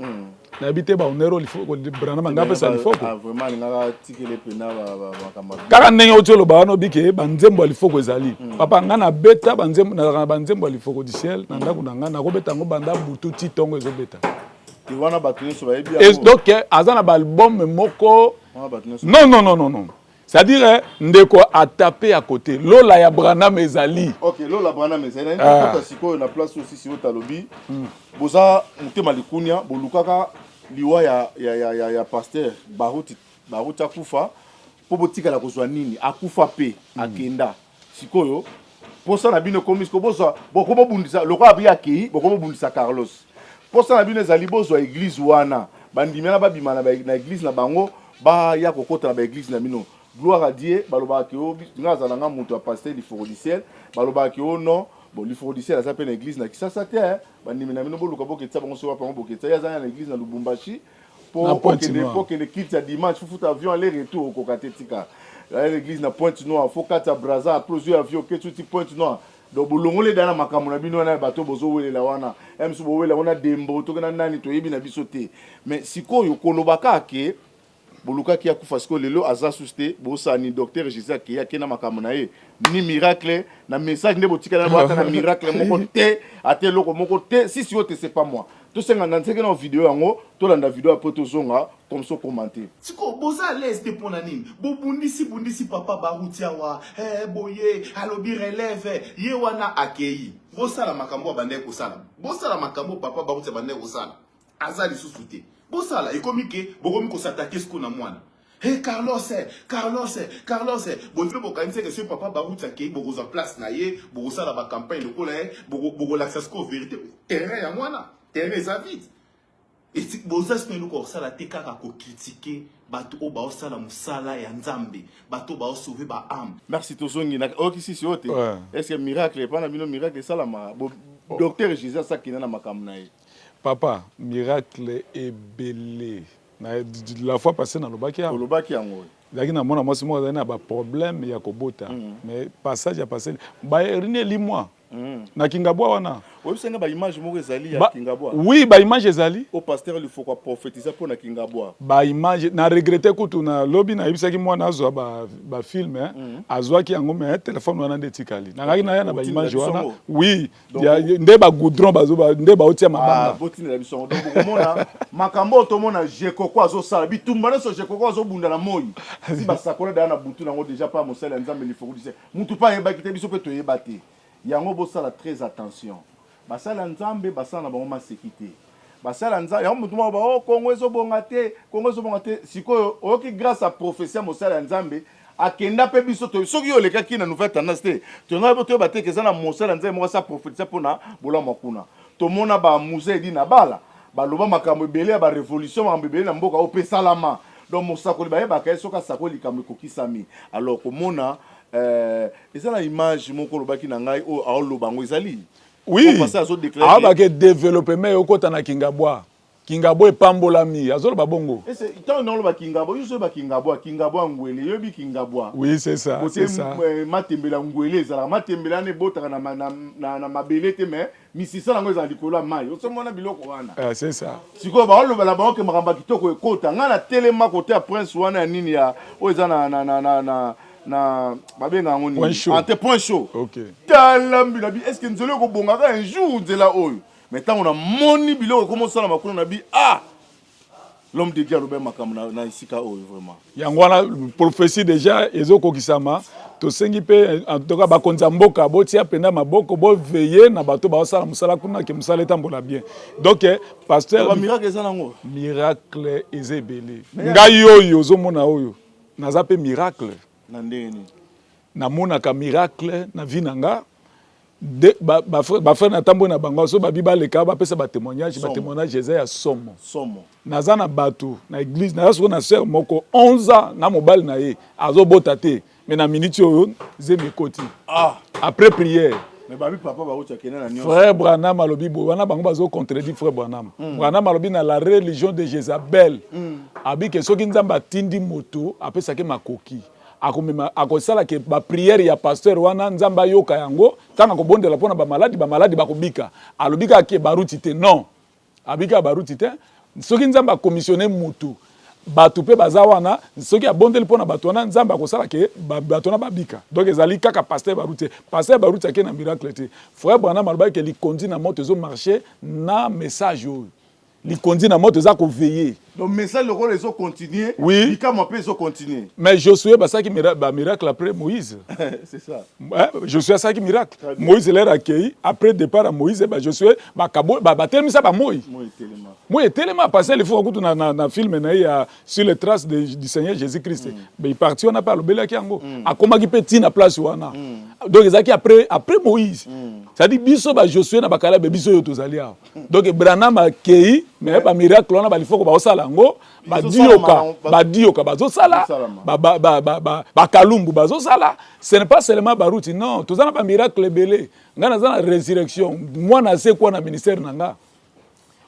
na habité ba onero il faut que Branham ngape ça il faut vraiment ngaka tikele pena ba kaka ndenge otelo ba no bike ba nzembo il faut que ezali papa ngana beta ba nzembo na ba nzembo il faut que du ciel na ndako na ngana ko beta ngo banda butu ti tongo ezo beta ti wana ba tuni so ba ebi et donc azana ba album moko non c'est-à-dire ndeko a tapé à côté lola ya Branham ezali OK lola Branham ezali na siko na place aussi si otalobi boza mutema likunya bolukaka liwa ya pasteur Baruti akufa po botika la kozwa nini akufa pe akenda sikoyo posa na bino komisko boza bokomo bundisa lokwa abi akei bokomo bundisa Carlos posa na bino ezali bozwa église wana bandimela babima na église na bango ba ya kokota na ba église na bino gloire à Dieu baloba ke o ngaza na mutu a pasteur du Forodiciel baloba ke o non bon du Forodiciel ça s'appelle l'église na Kisasa te bandimi na bino boluka boketsa bango so pa boketsa ya za na église na Lubumbashi pour que le kit ya dimanche faut avion aller retour au Kokatetika l'église na Pointe-Noire faut kata Braza plusieurs avions que tout Pointe-Noire donc bolongole dana makambo na bino na bato bozo welela wana emsu bo wela wana dembo to kana nani to yebi na biso te mais sikoyo kolobaka ke boluka ki akufa siko lelo aza susté bosani docteur Jésus ki yakena makambo na ye ni miracle na message ne botika na bata na miracle moko te ate loko moko te si yo te c'est pas moi to senga na nseke na vidéo yango to landa vidéo après to zonga comme ça commenter siko boza l'aise te pona nini bo bundisi papa Baruti awa boye alobi relève ye wana akei bosala makambo bande ko sala bosala makambo papa Baruti bande ko sala azali susute bosala ekomike bokomi ko s'attaquer ce qu'on a mwana Carlos bon fait bokanise que ce papa Baruti akei bokoza place na ye bokosala ba campagne de kola bokolakisa ko vérité terrain ya mwana terrain za vite et si boza spendo ko sala te kaka ko critiquer bato o ba osala musala ya nzambe bato ba sauver ba âme merci tozongi na okisi si ote est-ce que miracle pas na bino miracle salama docteur Jésus ça qui na makamna ye papa miracle est belé La fois passée dans le bac, il y a un problème, il y a un mais passage a passé. Na Kingabwa wana. Oui, ba image ezali. Au pasteur il faut quoi prophétiser pour na Kingabwa. Ba image na regretter kutu na lobby na yebisa ki mwana azwa ba film azwa ki yango mais téléphone wana ndetikali. Na ngaki na ya na ba image wana. Oui, nde ba goudron bazo nde ba otia mabanga. Botine la biso. Donc komona makambo to mona jekoko azo sala bitumba na so jekoko azo bunda na moyi. Si ba sakola da na butu nango déjà pas mosala nzambe li faut dire. Mutu pa yeba kite biso pe to yeba te. Yango bosala très attention. Basala nzambe basala na bango masekité. Basala nzambe yango mutu ba o Kongo ezobonga te, Kongo ezobonga te. Siko oki grâce à prophétie mosala nzambe akenda pe biso to soki yo leka ki na nouvelle tendance te. To nga boto ba te ke na mosala nzambe mo sa prophétie pona bola makuna. To mona ba musée di na bala. Ba loba makambo ebele ba révolution makambo ebele na mboka o pe salama. Donc mosakoli ba yeba ka soka sakoli kamwe kokisami. Alors komona eza na image moko lobaki na ngai o aolobango ezali. Oui. Ah ba ke développement okota na Kingabwa. Kingabwa epambolami azoloba bongo. C'est tant non loba Kingabwa, yo ba Kingabwa, Kingabwa ngwele, yo bi Kingabwa. Oui, c'est ça, c'est ça. Matembela ngwele ezala matembela ne botaka na mabele te mais misisa nango ezali kola mai. O somona biloko wana. C'est ça. Siko ba oloba la bango ke makamba kitoko ekota ngana telema côté à prince wana nini ya o eza na babenga ngoni ante point chaud. OK. Talambi na bi est-ce que nzelo ko bongaka un jour nzela oyo. Mais tant on a moni biloko comment ça la makuna na bi l'homme de Dieu Robert makamna na isika oyo vraiment. Yangwana prophétie déjà ezoko kisama to sengi pe en tout cas ba konza mboka botia penda maboko bo veiller na bato ba sala musala kuna ke musala etambola bien. Donc pasteur miracle eza nango. Miracle ezebele. Ngai oyo ozomona oyo. Naza pe miracle. Na ndeni na mona ka miracle na vie nanga de ba frère na tambo na bango so ba bibale ka ba pesa ba témoignage eza ya somo naza na bato na église na so na sœur moko 11 ans na mobile na ye azobota te mais na minute oyo zemi koti après prière mais babi papa ba ocha kena na nyonso frère Branham alobi bo wana bango bazo contredire frère Branham Branham alobi na la religion de Jézabel abi ke soki nzamba tindi moto apesa ke makoki akosala ke ba prière ya pasteur wana nzamba yoka yango tana ko bondela pona ba maladi bakobika alobika ke baruti te non abika baruti te soki nzamba commissionner mutu batu pe baza wana soki abondeli pona batu wana nzamba akosala ke batu na babika donc ezali kaka pasteur baruti ke na miracle te frère Branham alobaki ke li conduit na moto zo marcher na message oyo li conduit na moto za ko veiller. Donc message le rôle ils ont continué. Oui. Li comme après ils ont continué. Mais Josué bah ça qui miracle après Moïse. C'est ça. Ouais, Josué ça qui miracle. Moïse l'a accueilli après départ à Moïse bah Josué bah kabo bah tellement ça bah Moïse. Moïse tellement passé les fois que na film na ya sur les traces du Seigneur Jésus-Christ. Mais il parti on a pas le belaki yango. A comment qui petit na place wana. Donc ezaki après Moïse. Ça dit biso bah Josué na bakala biso yo tozalia. Donc Branham accueilli mais ba miracle on a ba il faut que ba osala ngo ba dioka bazo sala ba kalumbu bazo sala ce n'est pas seulement baruti non tout ça na ba miracle belé ngana za na résurrection moi na se quoi na ministère nanga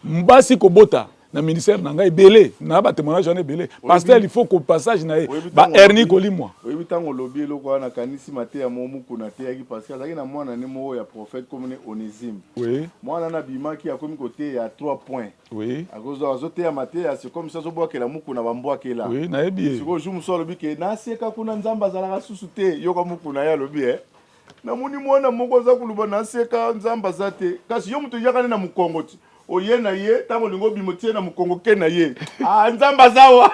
mbasi ko bota na ministère nanga ebelé na ba témoignage on ebelé pasteur il faut qu'au passage na ba erni kolimwa oui tango lobi eloko na kanisi mate ya momu kuna te yaki parce que azaki na mwana ne mo ya prophète comme ne Onésime oui mwana na bimaki akomi côté ya 3 points oui akozo azote ya mate ya c'est comme ça zo boakela muku na bambwa kela oui na ebi siko jumu so lobi ke na seka kuna nzamba zalaka susu te yoka muku na ya lobi na muni mwana moko za kuluba na seka nzamba zate kasi yo mutu yakane na mukongoti oye na ye tango lingo bimotie na mukongo ke na ye nzamba zawa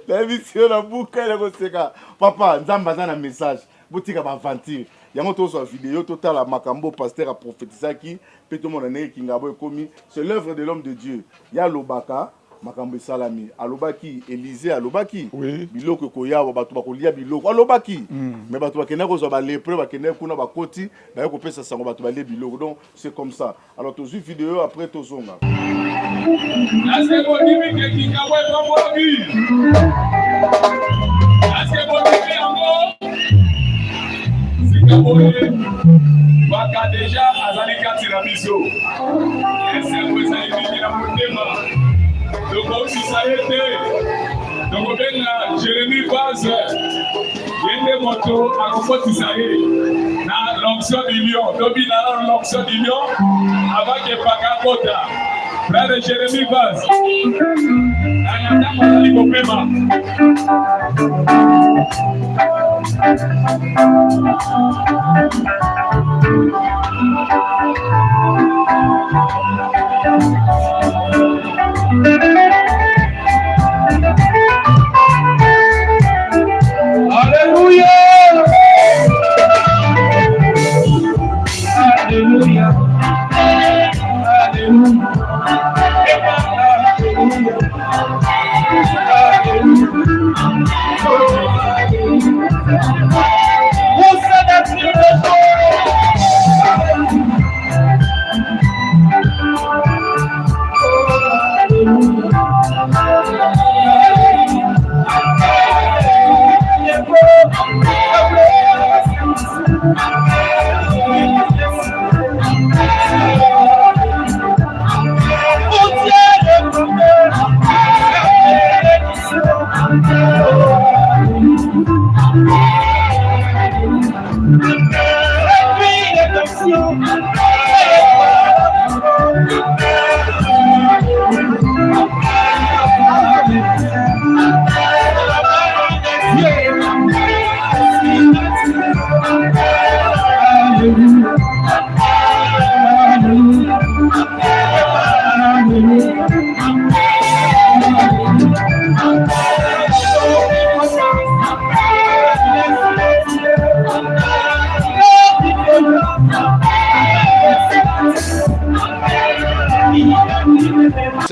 la mission na buka ile ko seka papa nzamba za na message botika ba aventure yango to so vidéo total makambo pasteur a prophétisaki pe to mona ne Kingabwa ekomi c'est l'œuvre de l'homme de Dieu ya lobaka makambo salami alobaki Élisée alobaki biloko ko yawo batu bakolia biloko alobaki mais batu bakena ko zo ba lépreux bakena kuna bakoti ba ko pesa sango batu ba le biloko donc c'est comme ça alors to vu vidéo après to zonga Baka déjà azali kati na biso. Ese ko ezali mingi na motema. kotisa ye te tokobenga Jérémie Vaz yende moto akokotisa ye na l'onction du lion tobina na l'onction du lion avant que paka kota frère Jérémie Vaz ayanda mazali kopema Alléluia. Alléluia.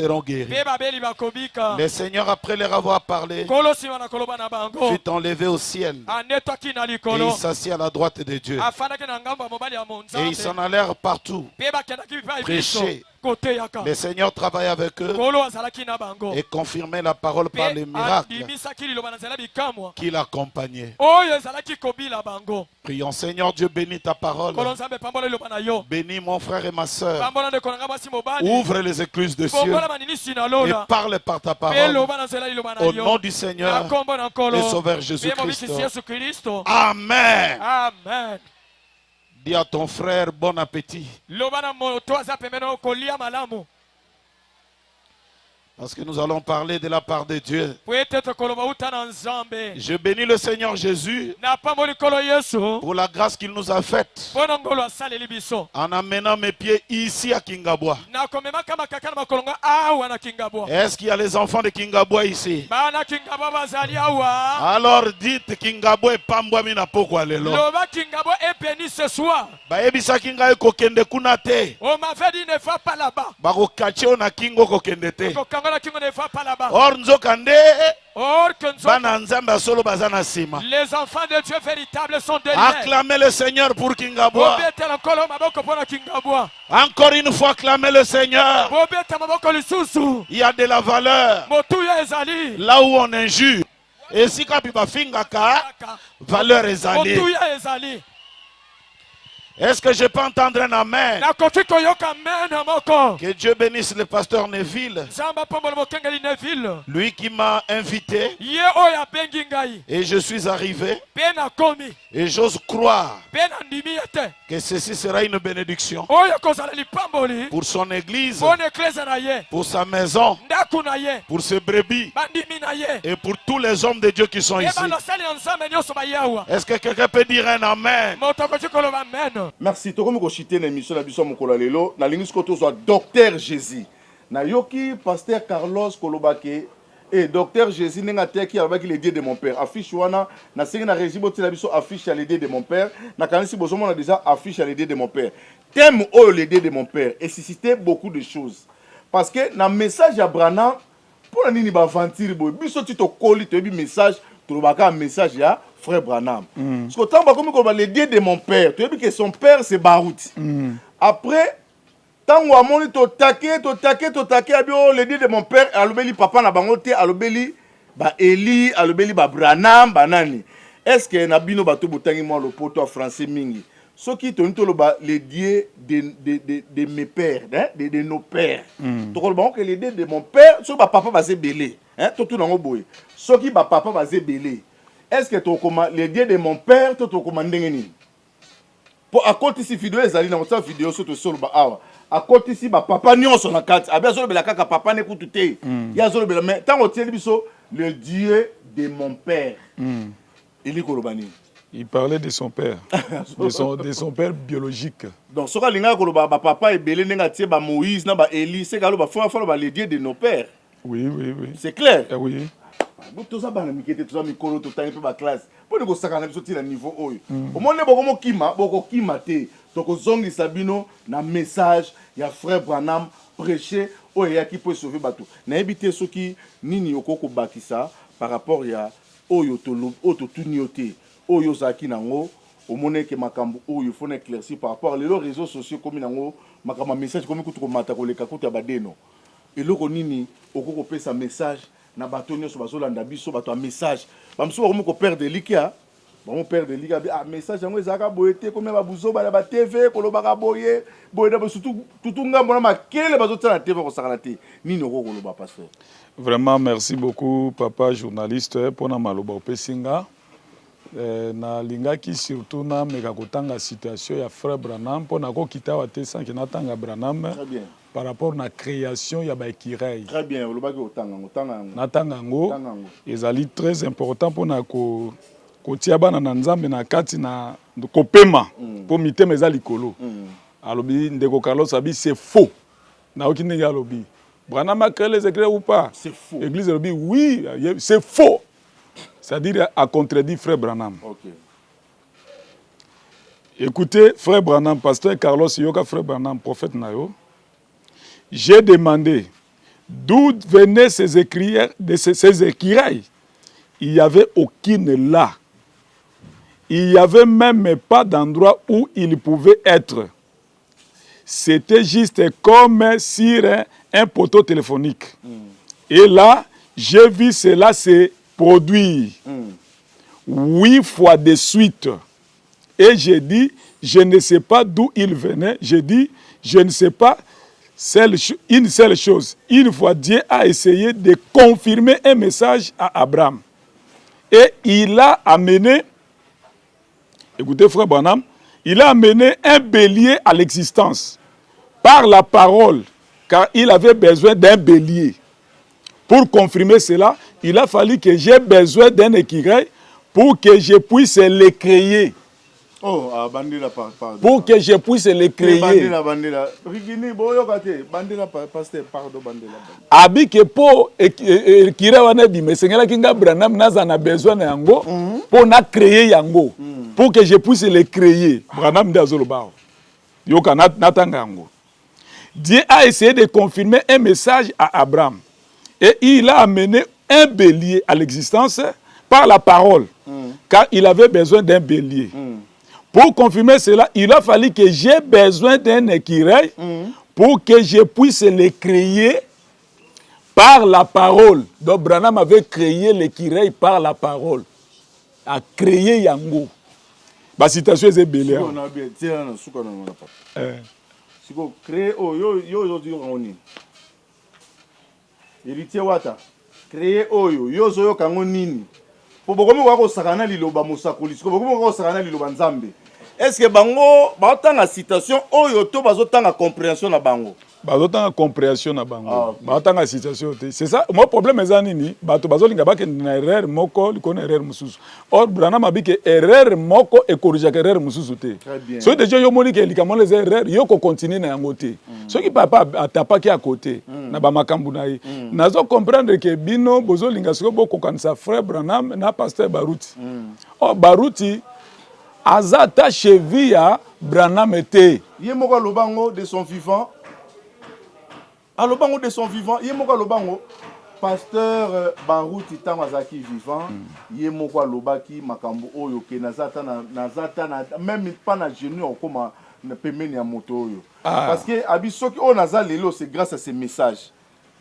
seront guéris. Le Seigneur, après leur avoir parlé, fut enlevé au ciel. Et il s'assit à la droite de Dieu. Et ils s'en allèrent partout, prêcher. Le Seigneur travaillait avec eux et confirmait la parole par les miracles qui l'accompagnaient. Prions, Seigneur Dieu, bénis ta parole. Bénis mon frère et ma soeur. Ouvre les écluses des cieux et parle par ta parole. Au nom du Seigneur et Sauveur Jésus-Christ. Amen. Amen. Dis à ton frère bon appétit. Parce que nous allons parler de la part de Dieu. Je bénis le Seigneur Jésus pour la grâce qu'il nous a faite en amenant mes pieds ici à Kingabwa. Est-ce qu'il y a les enfants de Kingabwa ici? Alors dites Kingabwa et Pambwa mina pokwa lelo. est béni ce soir. Bayebisa Kinga kokende kuna te. On m'avait dit ne va pas là-bas. Bako kache na kingo kokende te. Ne va pas là-bas. Or nzokande bana nzamba solo bazana sima. Les enfants de Dieu véritables sont déliés. Acclamez le Seigneur pour Kingabwa. Encore une fois, acclamez le Seigneur. Il y a de la valeur là où on injure. Et si kapiba fingaka, valeur ezali. Est-ce que je peux entendre un amen? Que Dieu bénisse le pasteur Neville, lui qui m'a invité, et je suis arrivé, et j'ose croire que ceci sera une bénédiction pour son église, pour sa maison, pour ses brebis, et pour tous les hommes de Dieu qui sont ici. Est-ce que quelqu'un peut dire un amen? Merci. Tokomi ko chité na émission na biso mokolo lelo na lingi skoto so Docteur Jésus. Na yoki pasteur Carlos Kolobake et Docteur Jésus nenga teki abaki les dieux de mon père. Affiche wana na sengi na régime na biso affiche les dieux de mon père. Na kanisi bozomo na déjà affiche les dieux de mon père. Thème oh les dieux de mon père et suscité beaucoup de choses. Parce que na message ya Branham pour nini ba aventure boy biso ti to koli to bi message to baka message ya frère Branham. Parce que tant que les dieux de mon père, tu as vu que son père c'est Barout. Après, tant que amoni to taqué, les dieux de mon père, alobeli papa na bangote, alobeli ba Eli, alobeli ba Branham, banani. Est-ce que na bino bato botangi moi le poto français mingi? ceux qui ont les dieux de mes pères, hein, de nos pères. Donc, les dieux de mon père, ceux qui papa va se belé. Hein, tout le monde. Ceux qui papa va se belé. Est-ce que les dieux de mon père, tu as commandé? Pour à côté si vidéo les alliés dans cette vidéo sur le bas à côté si papa n'y sont la carte à bien sur le caca papa n'écoute tout il y a sur le mais tant au tient le dieu de mon père il est kolobani il parlait de son père de son père biologique donc ce que koloba papa est belé n'enga tie ba Moïse na ba Élie c'est kaloba faut les dieux de nos pères oui c'est clair oui tout ça ba na mikete tout ça mikolo tout temps peu ba classe pour nous sakana biso ti na niveau oyo au monde boko kima te donc zongi sabino na message ya frère Branham prêcher oyo qui peut sauver bateau na éviter ceux qui nini okoko bakisa par rapport ya oyo to tuniote oyo zaki nango au monde que makambo oyo faut éclaircir par rapport les réseaux sociaux comme nango makama message comme kutu ko mata ko leka kutu badeno eloko nini okoko pesa message na bato nyonso bazolanda biso bato a message bamsusu bakomi koperdre likia bamoperdre likia message yango ezalaka boye te komi babuzo bana ba tv kolobaka boye na surtout ngambo na makelele bazotala na tv kosakana te nini okokoloba pasteur? Vraiment merci beaucoup papa journaliste mpona maloba opesinga nalingaki surtout nameka kotanga situation ya frère Branham mpona kokita awa te sanke natanga Branham. Très bien. Par rapport à la création, il y a des Kirei. Très bien, Natangango, ezali très important pour na ko tiaba na nzambe na kati na kopema pour mite meza likolo. Alobi ndeko Carlos abi c'est faux. Na okine ya alobi. Branham a créé les églises ou pas? C'est faux. L'église alobi oui, c'est faux. C'est-à-dire à contredire frère Branham. OK. Écoutez, frère Branham, pasteur Carlos Yoka frère Branham, prophète Nayo. J'ai demandé d'où venaient ces écriers, ces écrirailles. Il n'y avait aucune là. Il n'y avait même pas d'endroit où ils pouvaient être. C'était juste comme sur un poteau téléphonique. Et là, j'ai vu cela se produire 8 fois de suite. Et j'ai dit, je ne sais pas d'où il venait. J'ai dit, je ne sais pas. Une seule chose. Une fois, Dieu a essayé de confirmer un message à Abraham. Et il a amené, écoutez frère Branham, il a amené un bélier à l'existence par la parole, car il avait besoin d'un bélier. Pour confirmer cela, il a fallu que j'ai besoin d'un écureuil pour que je puisse le créer. Oh, bandela pardon. Pour que je puisse le créer. Bandela. Rigini boyokate, bandela pasteur pardon bandela. Abi que pour kira wana bi mesengela kinga Branham naza na besoin na yango pour na créer yango. Pour que je puisse le créer. Branham ndazolo bao. Yoka natanga yango. Dieu a essayé de confirmer un message à Abraham et il a amené un bélier à l'existence par la parole. Car il avait besoin d'un bélier. Pour confirmer cela, il a fallu que j'ai besoin d'un écureuil pour que je puisse le créer par la parole. Donc Branham avait créé l'écureuil par la parole. A créé yango. La citation est belle. Si vous créez, héritier wata, créer oyo, yozo kangonini. Pour beaucoup de sakana liloba musakoli, pour beaucoup de sakana liloba nzambe. Est-ce que bango batanga citation oyo to bazotanga compréhension na bango? Bazotanga compréhension na bango. Batanga citation. C'est ça. Mon problème est nini? Bato bazolinga ba ke na erreur moko, likona erreur mususu. Or Branham abi ke erreur moko e corrige ke erreur mususu te. So déjà yo moni ke likamo les erreurs, yo ko continuer na yango te. So ki papa atapaki à côté na ba makambu na yi. Nazo comprendre que bino bozolinga siko boko kanisa frère Branham na pasteur Baruti. Oh Baruti azata cheville Branham était. Yemoko lobango de son vivant. À lobango de son vivant, yemoko lobango pasteur Baruti Tamazaki vivant, yemoko lobaki makambo oyo ke nazata na même pas na genou okoma na pemeni ya moto oyo. Parce que abisoki o nazalelo c'est grâce à ces messages.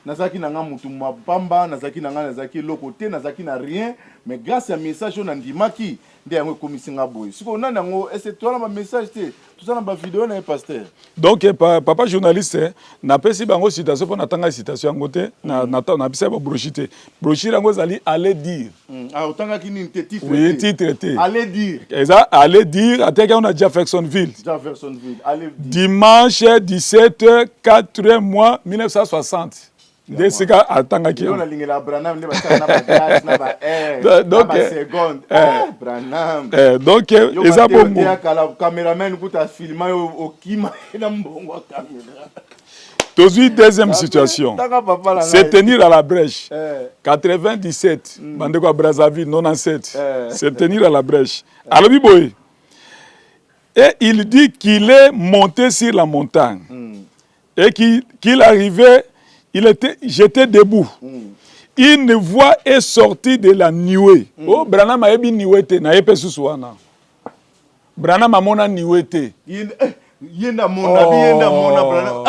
nazaki na nga mutu mapamba nazaki na nga nazaki lokote nazaki na rien mais grâce à message on andimaki nde yango ekomisi nga boye siko nani yango ese toala ba message te tozala ba vidéo na pasteur donc papa journaliste napesi bango citation mpo natanga citation yango te napesa ba brochite brochire yango ezali aller dire otangaki nini te titre oui titre te aller dire eza aller dire ateki on a Jeffersonville aller dire dimanche 17 4 mois 1960 de sika atangaki on a lingela Branham ne ba na ba gaz na ba donc seconde Branham donc eza bongo la caméraman kuta filma au kima na mbongo caméra Tozui deuxième situation c'est tenir à la brèche 97 bandeko à Brazzaville 97 c'est tenir à la brèche alors biboy et il dit qu'il est monté sur la montagne et qu'il arrivait j'étais debout. Une voix est sortie de la nuée. Oh, Branham a bien nuée te na epe suswana. Branham a mona nuée te. Yenda mona Branham.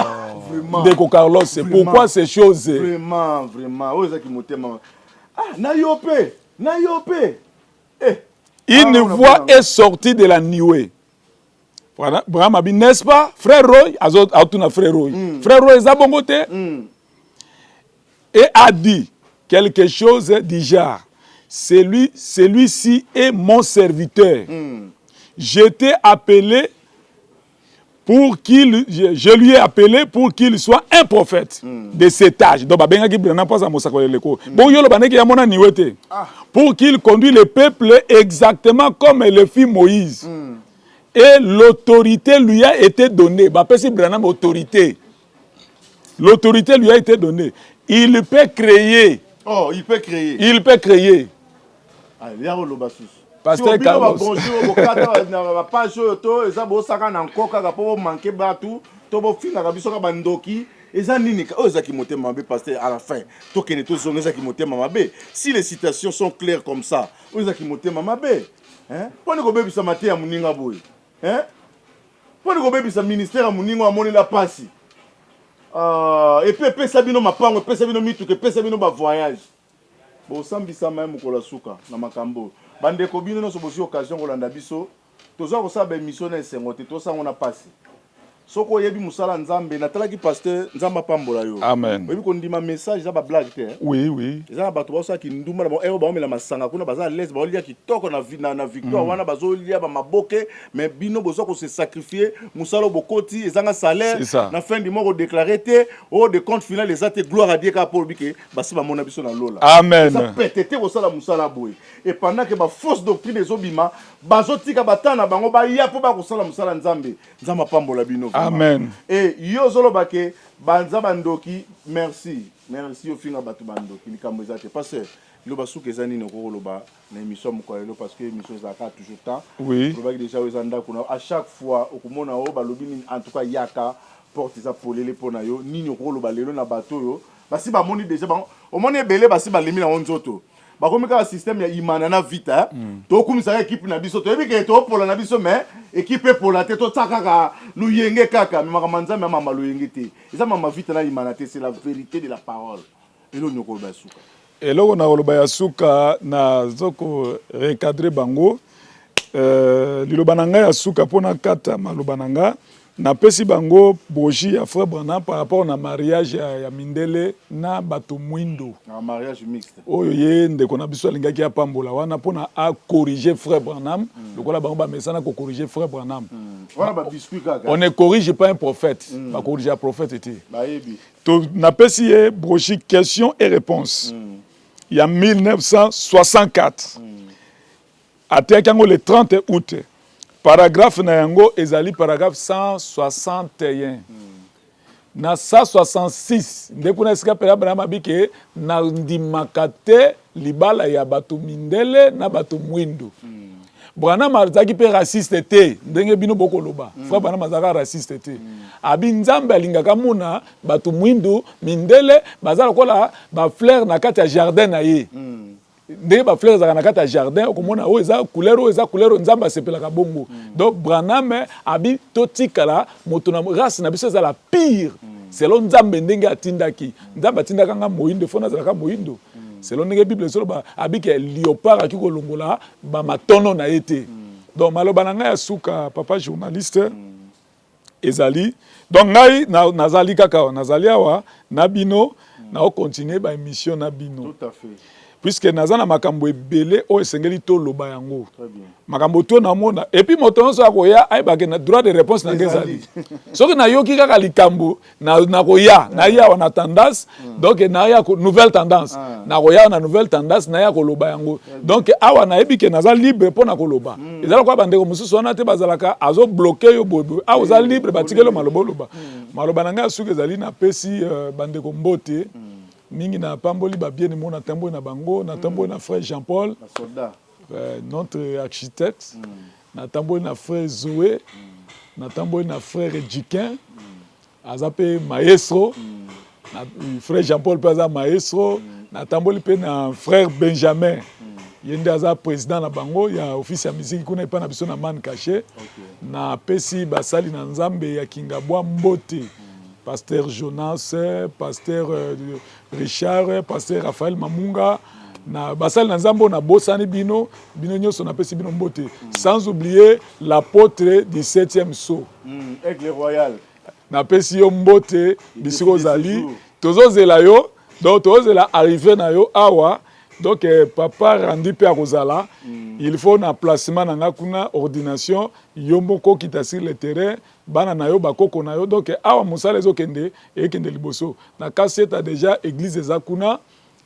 Vraiment. Deko Carlos, c'est pourquoi ces choses. Vraiment. Oh, ça qui motema. Na yope. Une voix est sortie de la nuée. Branham a dit, n'est-ce pas, frère Roy, azotuna frère Roy. Frère Roy, zabongote. Et a dit quelque chose du genre, celui-ci est mon serviteur. J'étais appelé pour qu'il, je lui ai appelé pour qu'il soit un prophète de cet âge. Donc, pour qu'il conduise le peuple exactement comme le fit Moïse. Et l'autorité lui a été donnée. L'autorité lui a été donnée. Il peut créer. Oh, il peut créer. Il peut créer. Pasteur Carlos. Bonjour, na page to eza bo saka na nkoka ka po manquer batu to bo finga ka biso ka bandoki eza nini ka eza ki motema mabe pasteur à la fin to kene to zonga eza ki motema mabe si les citations sont claires comme ça eza ki motema mabe hein pone ko bebisa mate ya muninga boy hein pone ko bebisa ministère ya muninga amoni la pasi et puis pesa bino mapango pesa bino mituke pesa bino ba voyage bo sambisa même ko la suka na makambo bande ko bino no so bosi occasion ko landa biso toza ko sa ba émission na esengo te to sango na pasi soko yebi musala nzambe na talaki pasteur nzamba pambola yo amen yebi ko ndima message za ba blague te oui za ba to ba ki nduma ba ero ba omela masanga kuna baza les ba olia ki toko na victoire wana bazo lia ba maboke mais bino bozo ko se sacrifier musala bokoti ezanga salaire na fin du mois ko déclarer te au de compte final les ate gloire à Dieu ka pour bike basi ba mona biso na lola amen ça pétété ko sala musala boy et pendant que ba fausse doctrine ezobima bazotika batana bango ba ya po ba ko sala musala nzambe nzamba pambola bino amen et yo zolo bake banza bandoki merci au finga batu bandoki likambo ezate parce que lo basuka ezani ne ko loba na émission moko elo parce que émission za ka toujours temps oui lo baki déjà ezanda kuna à chaque fois okomona o balobi en tout cas yaka porte za polele pona yo nini ko loba lelo na bato yo basi ba moni déjà ba o moni ebele basi ba limi na onzoto bakomika ka système ya imana na vita to kumisa équipe na biso to ebike to pola na biso mais équipe pola te to tsaka ka luyenge kaka mais makamanza mais mama luyenge te eza mama vita na imana te c'est la vérité de la parole elo nyoko basuka eloko na koloba ya suka na zoko recadrer bango liloba na ngai ya suka mpona kata maloba na nga napesi bango boji ya frère Branham par rapport na mariage ya mindele na bato mwindo na mariage mixte oyo ye ndeko na biso alingaki ya pambola wana mpona a corriger frère Branham lokola bango bamesana ko corriger frère Branham wana ba biscuit kaka on ne corrige pas un prophète ba corriger un prophète te bayebi to napesi ye brochi question et réponse il y a 1964 ateki yango le 30 août paragraphe na yango ezali paragraphe 161 na 166 ndeko na esika pela Branham abike na ndimaka te libala ya bato mindele na bato mwindo Branham azaki pe raciste te ndenge bino bokoloba frère Branham azaka raciste te abi nzambe alingaka muna bato mwindo mindele bazala kola ba fleur na kati ya jardin na ye ndenge ba fleurs ezalaka na kati ya jardin okomona oyo eza couleur nzambe asepelaka bongo donc Branham abi totikala moto na race na biso ezala pire selon nzambe ndenge atindaki nzambe atindaka nga moyindo fo nazalaka moyindo selon ndenge bible soloba abike léopard aki kolongola bamatono na ye te donc maloba na ngai ya suka papa journaliste ezali donc ngai nazali kaka nazali awa na bino na okontinue baémission na bino Tout à fait. puisque naza na makambo ebele oyo esengeli toloba yango makambo to namona et puis moto nyonso akoya ayebake na droit de réponse na ngai ezali soki nayoki kaka likambo nakoya naya awa na tendance donc naya nouvelle tendance nakoya na nouvelle tendance naya koloba yango donc awa nayebi ke naza libre mpo na koloba ezala kwa bandeko mosusu wana te bazalaka azobloke yo boyeboye awa oza libre batikelo maloba oloba maloba na ngai suki ezali napesi bandeko mbote mingi na pamboli ba bien mo na tambo na bango na tambo na frère Jean-Paul notre architecte na tambo na frère Zoé na tambo na frère Djiquin azape maestro na frère Jean-Paul paza maestro na tamboli pe na frère Benjamin yende aza président na bango ya office ya musique kuna epa na biso na man caché na pesi basali na nzambe ya Kingabwa Mbote pasteur Jonas, pasteur Richard, pasteur Raphaël Mamunga, na basal na nzambo na bosani bino nyonso na pesi bino mbote. Sans oublier l'apôtre du 7e saut. Aigle royal. Na pesi yo mbote bisiko zali. Tozozela yo, donc tozozela arrivé na yo awa. Donc papa randi pe akozala, il faut na placement na kuna ordination yomoko kita sur le terrain bana na yo bakoko na yo donc awa musala ezokende ekende liboso na kaseta déjà église ezakuna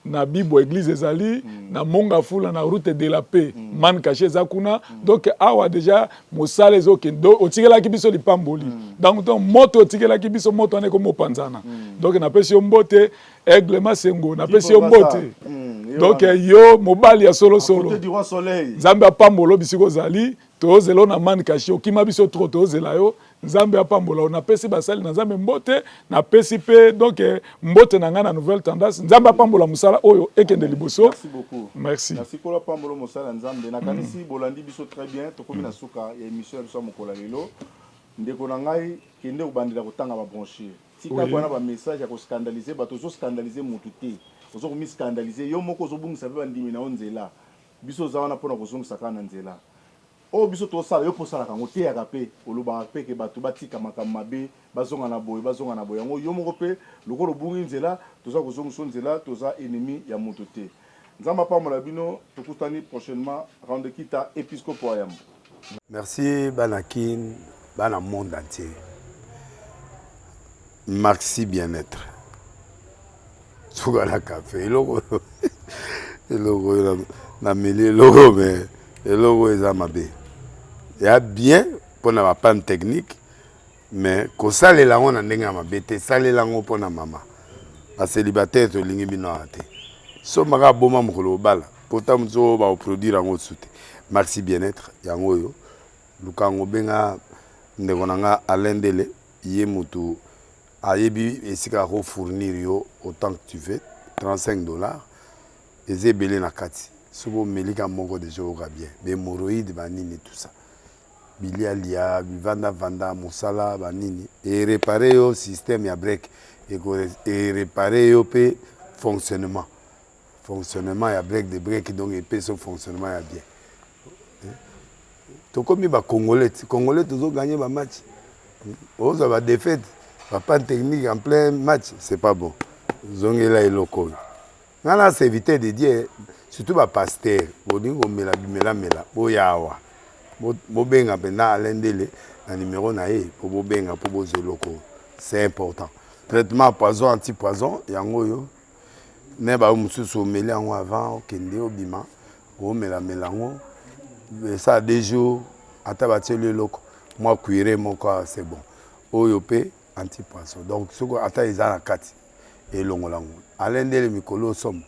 na bibo église ezali na monga fula na route de la paix man caché ezakuna donc awa déjà musala ezokende otikela ki biso lipamboli donc moto otikela ki biso moto ane ko mopanzana donc na pesi yo mbote Aigle Masengo na pesi yo mbote donc yo mobali ya solo solo côté du roi soleil nzambe apambola bisiko zali tozelo na man caché okima biso trop tozela yo nzambe apambola on apesi basali na nzambe mbote na pesi pe donc mbote na nga na nouvelle tendance nzambe apambola musala oyo ekende liboso. Merci beaucoup. Merci pour la pambola musala nzambe na kanisi bolandi biso très bien tokomi na suka ya émission biso mokola lelo ndeko na ngai kende obandela kotanga ba brancher tika bwana ba message ya ko scandaliser bato zo scandaliser mutu te ozo komi scandaliser yo moko zo bungisa ba ndimi na onzela biso za wana pona kozongisa kana nzela o biso to sala yo posala kango te ya kape oloba pe ke bato batika makambo mabe bazonga na boye yango yo moko pe lokolo bungi nzela toza kozongisa nzela toza ennemi ya mutu te nzamba pambola bino tokutani prochainement rendre kita épiscopo ayam. Merci Banakin bana monde entier. Maxi bien-être. Souga la café, le logo na mêlé logo mais le logo est amabé. Il y a bien pour na panne technique mais ko sale la on ndenge amabé te sale la ngo pona mama. Ba célibataire to lingi bino ate. So maka boma mukolo bala. Pourtant mzo ba produire ngo soute. Maxi bien-être yango yo. Lukango benga ndeko nanga alendele ye mutu ayebi esika ko fournir yo autant que tu veux $35 ezebele na kati sobo melika moko de jour bien be hémorroïdes banini tout ça bilia lia vanda musala banini et réparer yo système ya break et réparer yo pe fonctionnement ya break de break donc et pe son fonctionnement ya bien to comme ba congolais toujours gagner ba match on va défaite pas technique en plein match c'est pas bon zongela eloko ngala c'est éviter de dire surtout ba pasteur bodingo mela boyawa bobenga pena alendele na numéro na e pour bobenga pour bozoloko c'est important traitement poison anti-poison yango yo ne ba mususu meli yango avant kende obima o melango ça a des jours atabati le loko moi cuire mon corps c'est bon oyope anti-poison donc ce que ata izana kati et longolango alendele mikolo som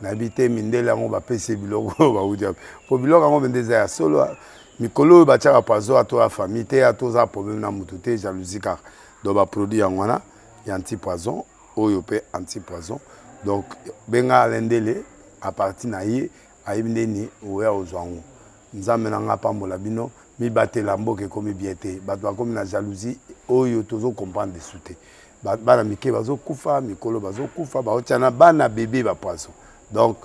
nabité mindele yango ba pese biloko ba udia po biloko yango bendeza ya solo mikolo ba tchaka poison ato a famille te ato za problème na mutu te jalousie car do ba produit yango na anti-poison oyope anti-poison donc benga alendele à partir na ye ayibindeni oya ozwango nzambe na nga pambola bino mi batela mboke komi biete bato bakomi na jalousie oyo tozo comprendre de souté bana mike bazokufa mikolo bazokufa baotia na bana bébé ba poisson. Donc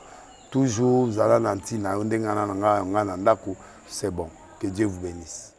toujours zala na ntina ndengana na nga na ndako, c'est bon. Que Dieu vous bénisse.